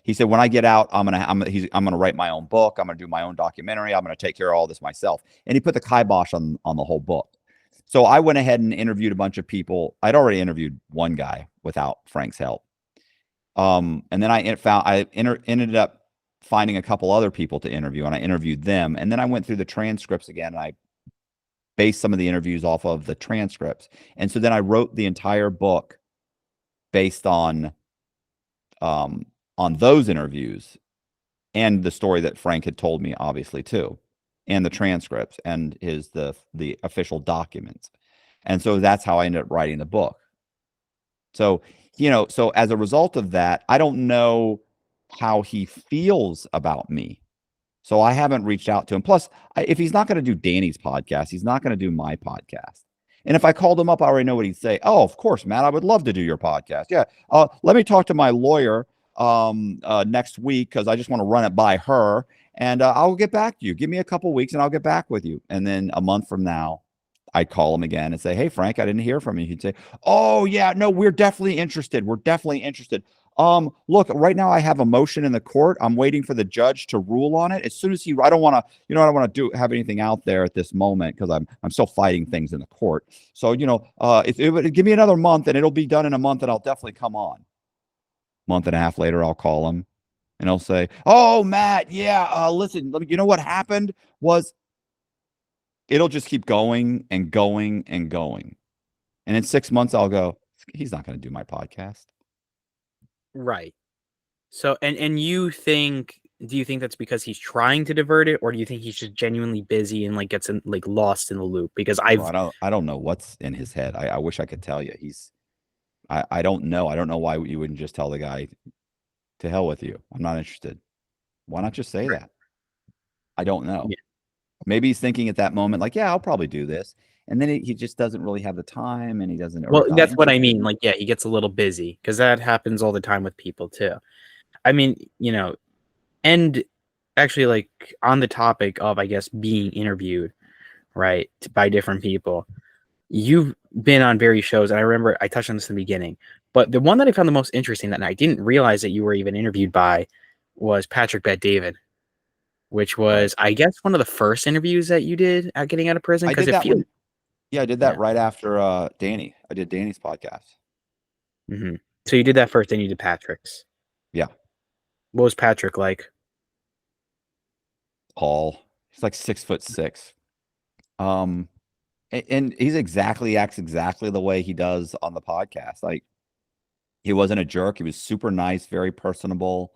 He said, "When I get out, I'm gonna write my own book. I'm gonna do my own documentary. I'm gonna take care of all this myself." And he put the kibosh on the whole book. So I went ahead and interviewed a bunch of people. I'd already interviewed one guy without Frank's help. And then I ended up finding a couple other people to interview, and I interviewed them. And then I went through the transcripts again, and I based some of the interviews off of the transcripts. And so then I wrote the entire book based on those interviews and the story that Frank had told me, obviously, too, and the transcripts and the official documents. And so that's how I ended up writing the book. So, so as a result of that, I don't know how he feels about me. So I haven't reached out to him. Plus, if he's not going to do Danny's podcast, he's not going to do my podcast. And if I called him up, I already know what he'd say. "Oh, of course, Matt, I would love to do your podcast. Yeah. Let me talk to my lawyer next week because I just want to run it by her. And I'll get back to you. Give me a couple weeks and I'll get back with you." And then a month from now, I'd call him again and say, "Hey, Frank, I didn't hear from you." He'd say, "Oh, yeah, no, we're definitely interested. We're definitely interested. Look, right now I have a motion in the court. I'm waiting for the judge to rule on it. As soon as I don't want to have anything out there at this moment because I'm still fighting things in the court. So, give me another month and it'll be done in a month and I'll definitely come on." Month and a half later, I'll call him and he'll say, "Oh, Matt, yeah, listen, you know what happened was," it'll just keep going and going and going. And in 6 months, I'll go, "He's not going to do my podcast." Right. So, and do you think that's because he's trying to divert it, or do you think he's just genuinely busy and like gets lost in the loop? Because I don't know what's in his head. I wish I could tell you. I don't know. I don't know why you wouldn't just tell the guy, "To hell with you. I'm not interested." Why not just say that? I don't know. Yeah. Maybe he's thinking at that moment, like, "Yeah, I'll probably do this." And then he just doesn't really have the time and he doesn't. Well, that's what I mean. Like, yeah, he gets a little busy because that happens all the time with people too. I mean, and actually, like on the topic of, I guess, being interviewed, right, by different people, you've been on various shows, and I remember I touched on this in the beginning, but the one that I found the most interesting that I didn't realize that you were even interviewed by was Patrick Bet David, which was, I guess, one of the first interviews that you did at getting out of prison. I Because did that feels, I did that right after Danny. I did Danny's podcast. Mm-hmm. So you did that first, then you did Patrick's. Yeah. What was Patrick like? Paul. He's like 6'6". Um, and acts exactly the way he does on the podcast. Like, he wasn't a jerk. He was super nice, very personable.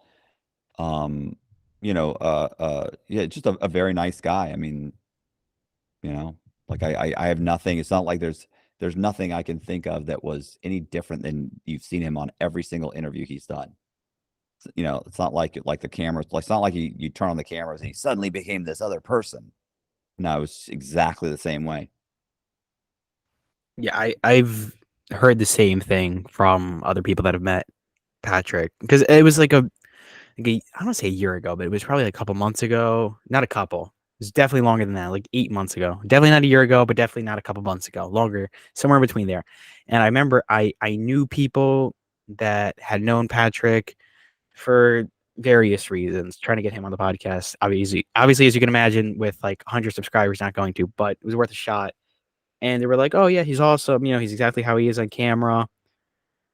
Um, yeah, just a very nice guy. I mean, like I have nothing. It's not like there's nothing I can think of that was any different than you've seen him on every single interview he's done. It's not like the cameras. Like, it's not like you turn on the cameras and he suddenly became this other person. No, it was exactly the same way. Yeah, I've heard the same thing from other people that have met Patrick because it was I don't want to say a year ago, but it was probably a couple months ago. Not a couple. It was definitely longer than that, like 8 months ago. Definitely not a year ago, but definitely not a couple months ago. Longer, somewhere in between there. And I remember I knew people that had known Patrick for various reasons, trying to get him on the podcast. Obviously, as you can imagine, with like 100 subscribers, not going to, but it was worth a shot. And they were like, "Oh yeah, he's awesome. He's exactly how he is on camera."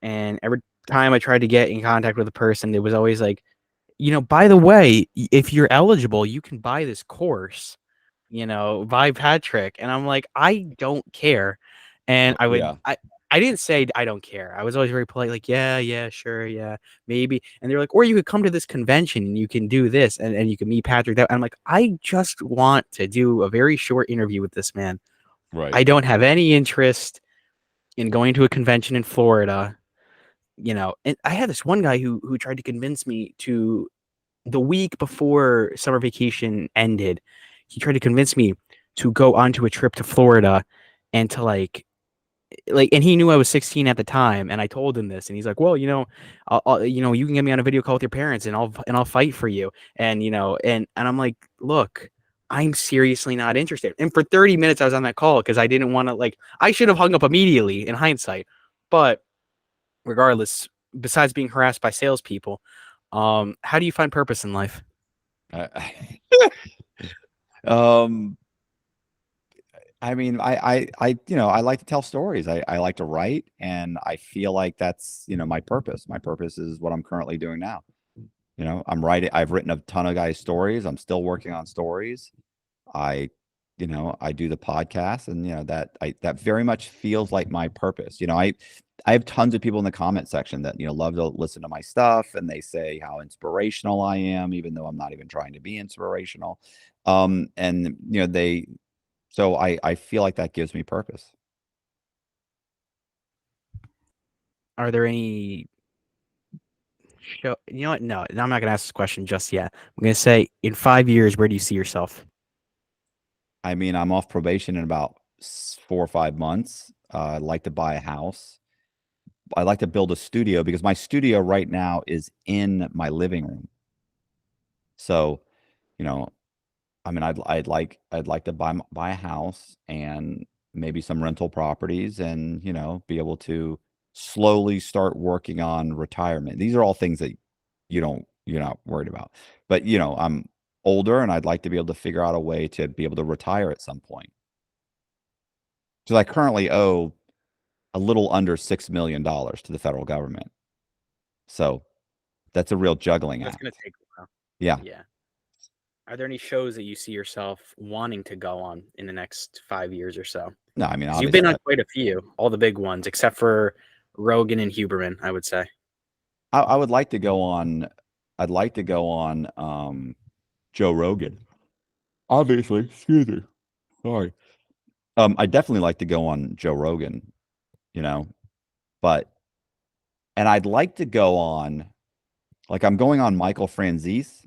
And every time I tried to get in contact with a person, it was always like, by the way, if you're eligible, you can buy this course, by Patrick. And I'm like, I don't care. And Yeah. I didn't say I don't care. I was always very polite, like, yeah, yeah, sure, yeah, maybe. And they're like, or you could come to this convention and you can do this and you can meet Patrick. And I'm like, I just want to do a very short interview with this man. Right. I don't have any interest in going to a convention in Florida. And I had this one guy who tried to convince me to the week before summer vacation ended, he tried to convince me to go onto a trip to Florida and to and he knew I was 16 at the time, and I told him this, and he's like, "Well, you can get me on a video call with your parents, and I'll fight for you." And and I'm like, "Look, I'm seriously not interested." And for 30 minutes, I was on that call because I didn't want to I should have hung up immediately in hindsight, but regardless, besides being harassed by salespeople, how do you find purpose in life? Uh, um, I mean, I like to tell stories. I like to write, and I feel like that's, my purpose. My purpose is what I'm currently doing now. I'm writing. I've written a ton of guys' stories. I'm still working on stories. I, I do the podcast, and that very much feels like my purpose. I have tons of people in the comment section that love to listen to my stuff, and they say how inspirational I am, even though I'm not even trying to be inspirational. And so I feel like that gives me purpose. Are there any show? You know what? No, I'm not gonna ask this question just yet. I'm gonna say, in 5 years, where do you see yourself? I mean, I'm off probation in about 4 or 5 months. I'd like to buy a house. I'd like to build a studio because my studio right now is in my living room. So, you know, I mean, I'd like to buy a house and maybe some rental properties, and be able to slowly start working on retirement. These are all things that you're not worried about. But I'm older, and I'd like to be able to figure out a way to be able to retire at some point. Because I currently owe a little under $6 million to the federal government. So that's a real juggling That's gonna act. take a while. Yeah. Yeah. Are there any shows that you see yourself wanting to go on in the next 5 years or so? No, I mean, Because you've been obviously, on quite a few, all the big ones, except for Rogan and Huberman, I would say. I would like to go on. I'd like to go on Joe Rogan. Obviously, excuse me. Sorry. I definitely like to go on Joe Rogan, you know, but and I'd like to go on, like, I'm going on Michael Franzese,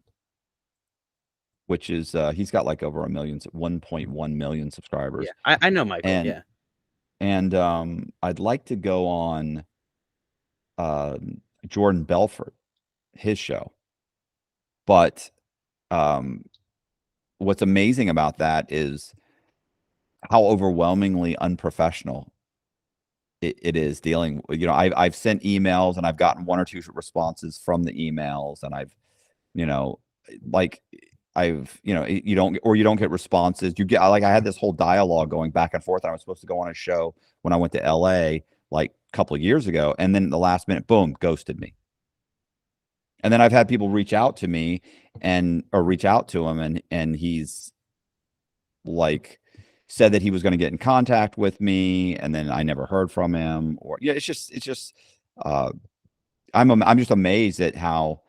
which is he's got like over 1.1 million Yeah, subscribers. I know Michael. And Yeah. I'd like to go on Jordan Belfort, his show. But um what's amazing about that is how overwhelmingly unprofessional it is dealing. I've sent emails, and I've gotten one or two responses from the emails, and I've you know like you don't get responses. I had this whole dialogue going back and forth, and I was supposed to go on a show when I went to LA like couple of years ago, and then the last minute, boom, ghosted me. And then I've had people reach out to me or reach out to him, and he's like said that he was going to get in contact with me, and then I never heard from him. Or yeah, it's just I'm just amazed at how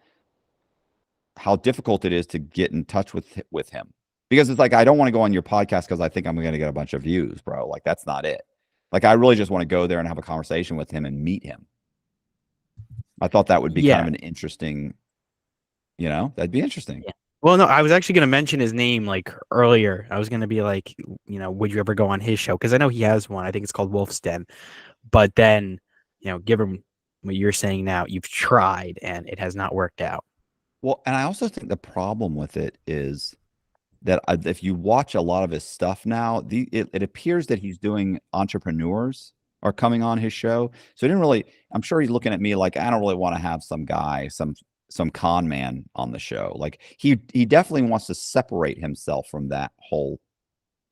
difficult it is to get in touch with him, because it's like, I don't want to go on your podcast because I think I'm going to get a bunch of views, bro. Like, that's not it. Like, I really just want to go there and have a conversation with him and meet him. I thought that would be kind of an interesting, that'd be interesting. Yeah. Well, no, I was actually going to mention his name like earlier. I was going to be like, would you ever go on his show? Because I know he has one. I think it's called Wolf's Den. But then, give him what you're saying now. You've tried and it has not worked out. Well, and I also think the problem with it is that if you watch a lot of his stuff now, it appears that he's doing entrepreneurs are coming on his show. So I'm sure he's looking at me like, I don't really want to have some guy, some con man on the show. Like, he definitely wants to separate himself from that whole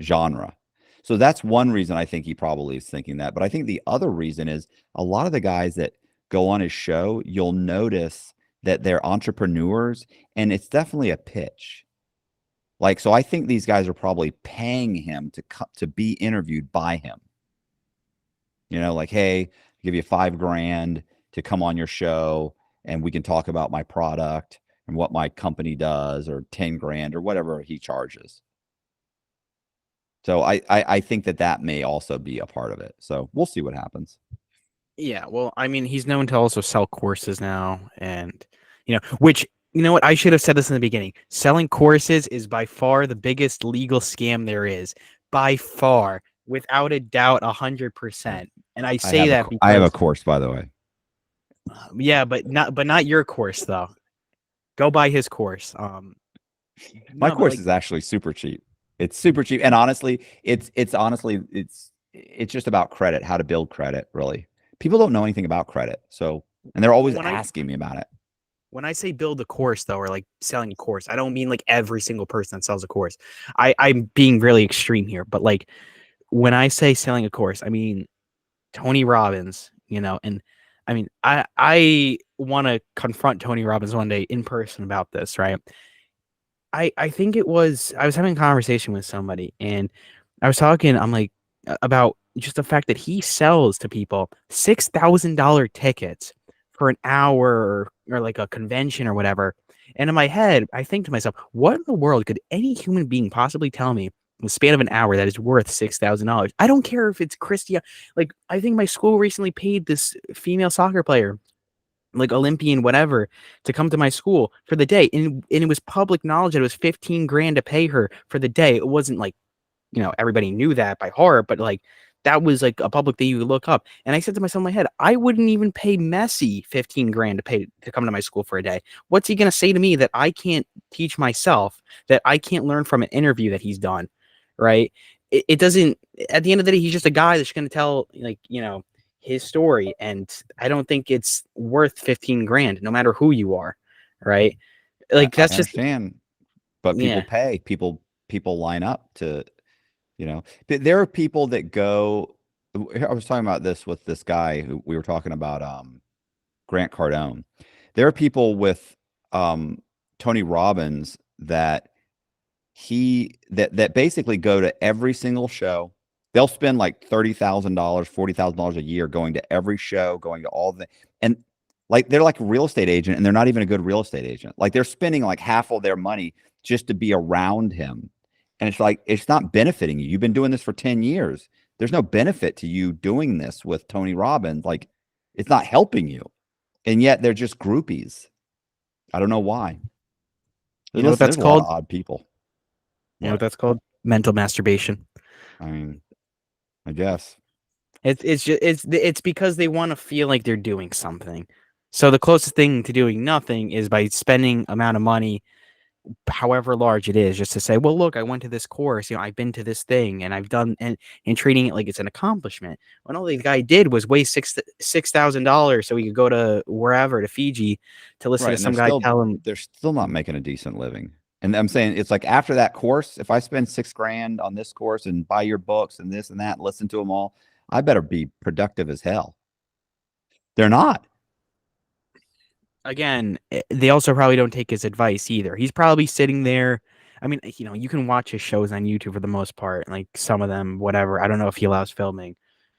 genre. So that's one reason I think he probably is thinking that. But I think the other reason is a lot of the guys that go on his show, you'll notice that they're entrepreneurs, and it's definitely a pitch. Like, so I think these guys are probably paying him to be interviewed by him. Like, hey, I'll give you $5,000 to come on your show, and we can talk about my product and what my company does, or $10,000 or whatever he charges. So I think that may also be a part of it. So we'll see what happens. Yeah, well, I mean, he's known to also sell courses now, and which, what, I should have said this in the beginning. Selling courses is by far the biggest legal scam there is, by far, without a doubt, 100%. And I say that because I have a course, by the way. Yeah, but not your course though. Go buy his course. My course is actually super cheap. It's super cheap, and honestly, it's just about credit, how to build credit. Really, people don't know anything about credit, so, and they're always asking me about it. When I say build a course, though, or like selling a course, I don't mean like every single person that sells a course. I'm being really extreme here, but like when I say selling a course, I mean Tony Robbins, and I mean, I want to confront Tony Robbins one day in person about this, right? I think I was having a conversation with somebody, and I was talking, I'm like, about just the fact that he sells to people $6,000 tickets for an hour, or like a convention or whatever. And in my head, I think to myself, what in the world could any human being possibly tell me in the span of an hour that is worth $6,000? I don't care if it's Christia. Like, I think my school recently paid this female soccer player, like Olympian, whatever, to come to my school for the day. And it was public knowledge that it was $15,000 to pay her for the day. It wasn't like, everybody knew that by heart, but like, that was like a public thing you could look up. And I said to myself in my head, I wouldn't even pay Messi $15,000 to come to my school for a day. What's he going to say to me that I can't teach myself, that I can't learn from an interview that he's done? Right. It doesn't, at the end of the day, he's just a guy that's going to tell, like, his story. And I don't think it's worth $15,000, no matter who you are. Right. Like, that's just, but people pay, people line up to, there are people that go. I was talking about this with this guy who we were talking about, Grant Cardone. There are people with Tony Robbins that basically go to every single show. They'll spend like $30,000, $40,000 a year going to every show, going to all and like, they're like a real estate agent, and they're not even a good real estate agent. Like, they're spending like half of their money just to be around him. And it's like, it's not benefiting you. You've been doing this for 10 years. There's no benefit to you doing this with Tony Robbins. Like, it's not helping you. And yet they're just groupies. I don't know why. You know what that's called? A lot of odd people. You know what that's called? Mental masturbation. I mean, I guess. It's because they want to feel like they're doing something. So the closest thing to doing nothing is by spending amount of money, however large it is, just to say, well, look, I went to this course, I've been to this thing, and I've done, and treating it like it's an accomplishment. When all the guy did was waste $6,000 so he could go to wherever, to Fiji, to listen to some guy tell him. They're still not making a decent living. And I'm saying, it's like, after that course, if I spend $6,000 on this course and buy your books and this and that, and listen to them all, I better be productive as hell. They're not. Again, they also probably don't take his advice either. He's probably sitting there. I mean, you can watch his shows on YouTube for the most part, like some of them, whatever. I don't know if he allows filming,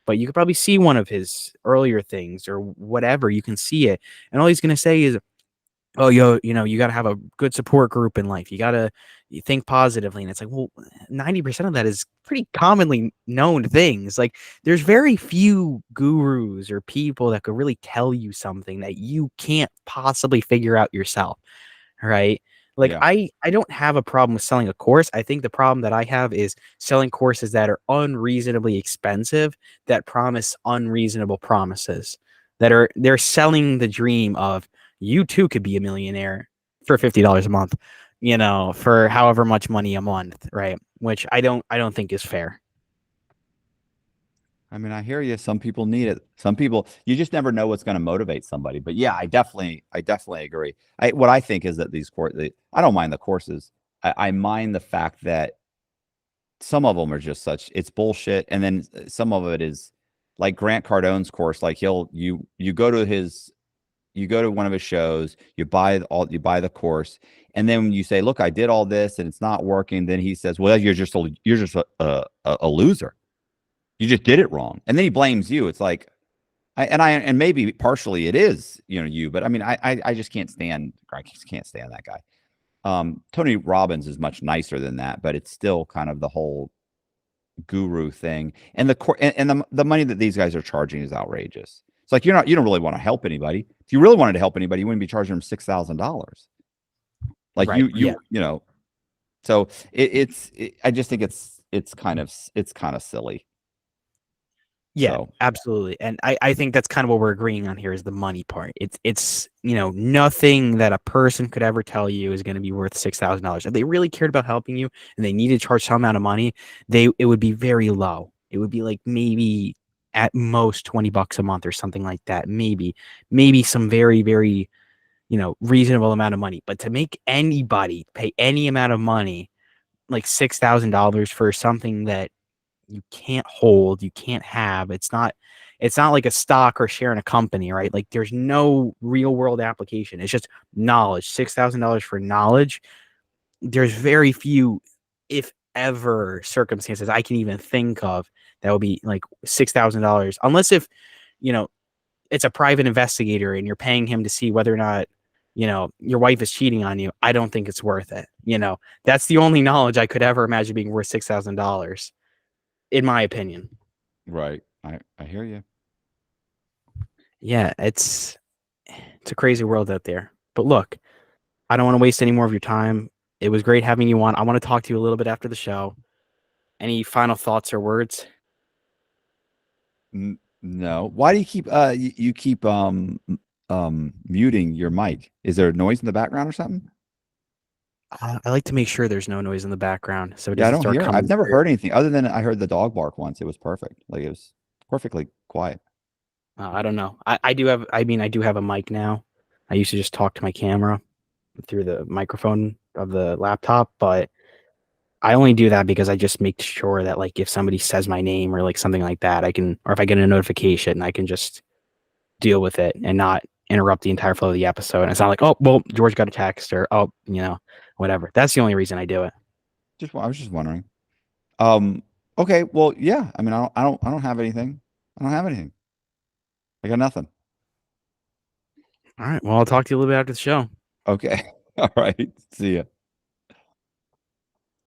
but you could probably see one of his earlier things or whatever. You can see it. And all he's going to say is, oh, you got to have a good support group in life. You think positively. And it's like, well, 90% of that is pretty commonly known things. Like, there's very few gurus or people that could really tell you something that you can't possibly figure out yourself. Right. Like, Yeah. I don't have a problem with selling a course. I think the problem that I have is selling courses that are unreasonably expensive, that promise unreasonable promises, they're selling the dream of, you too could be a millionaire for $50 a month, for however much money a month, right? Which I don't think is fair. I mean, I hear you. Some people need it. Some people, you just never know what's going to motivate somebody. But yeah, I definitely agree. What I think is that I don't mind the courses. I mind the fact that some of them are just it's bullshit. And then some of it is like Grant Cardone's course. Like you go to one of his shows, you buy the course, and then when you say, look, I did all this and it's not working, then he says, well, you're just a loser. You just did it wrong. And then he blames you. It's like, and maybe partially it is, you, but I mean, I just can't stand that guy. Tony Robbins is much nicer than that, but it's still kind of the whole guru thing. And the money that these guys are charging is outrageous. It's like, you don't really want to help anybody. If you really wanted to help anybody, you wouldn't be charging them $6,000. Like Right. Yeah. So I just think it's kind of silly. Yeah, So absolutely. And I think that's kind of what we're agreeing on here is the money part. It's nothing that a person could ever tell you is going to be worth $6,000. If they really cared about helping you and they needed to charge some amount of money, it would be very low. It would be like maybe at most $20 a month or something like that. Maybe some very, very, reasonable amount of money. But to make anybody pay any amount of money, like $6,000 for something that you can't hold, you can't have. It's not like a stock or share in a company, right? Like, there's no real world application. It's just knowledge. $6,000 for knowledge. There's very few, if ever, circumstances I can even think of that would be like $6,000, unless if you know it's a private investigator and you're paying him to see whether or not your wife is cheating on you. I don't think it's worth it. That's the only knowledge I could ever imagine being worth $6,000, in my opinion. right. I hear you. Yeah, it's a crazy world out there. But look, I don't want to waste any more of your time. It was great having you on. I want to talk to you a little bit after the show. Any final thoughts or words? No. Why do you keep you keep muting your mic? Is there noise in the background or something? I like to make sure there's no noise in the background so it Yeah, I doesn't don't start hear. I've coming never through. heard anything other than I heard the dog bark once. It was perfect. Like it was perfectly quiet. I don't know. I do have a mic now. I used to just talk to my camera through the microphone of the laptop, but I only do that because I just make sure that, like, if somebody says my name or like something like that, or if I get a notification, I can just deal with it and not interrupt the entire flow of the episode. And it's not like, oh, well, George got a text or, oh, whatever. That's the only reason I do it. I was just wondering. Um. Okay. Well, yeah. I mean, I don't have anything. I don't have anything. I got nothing. All right. Well, I'll talk to you a little bit after the show. Okay. All right. See ya.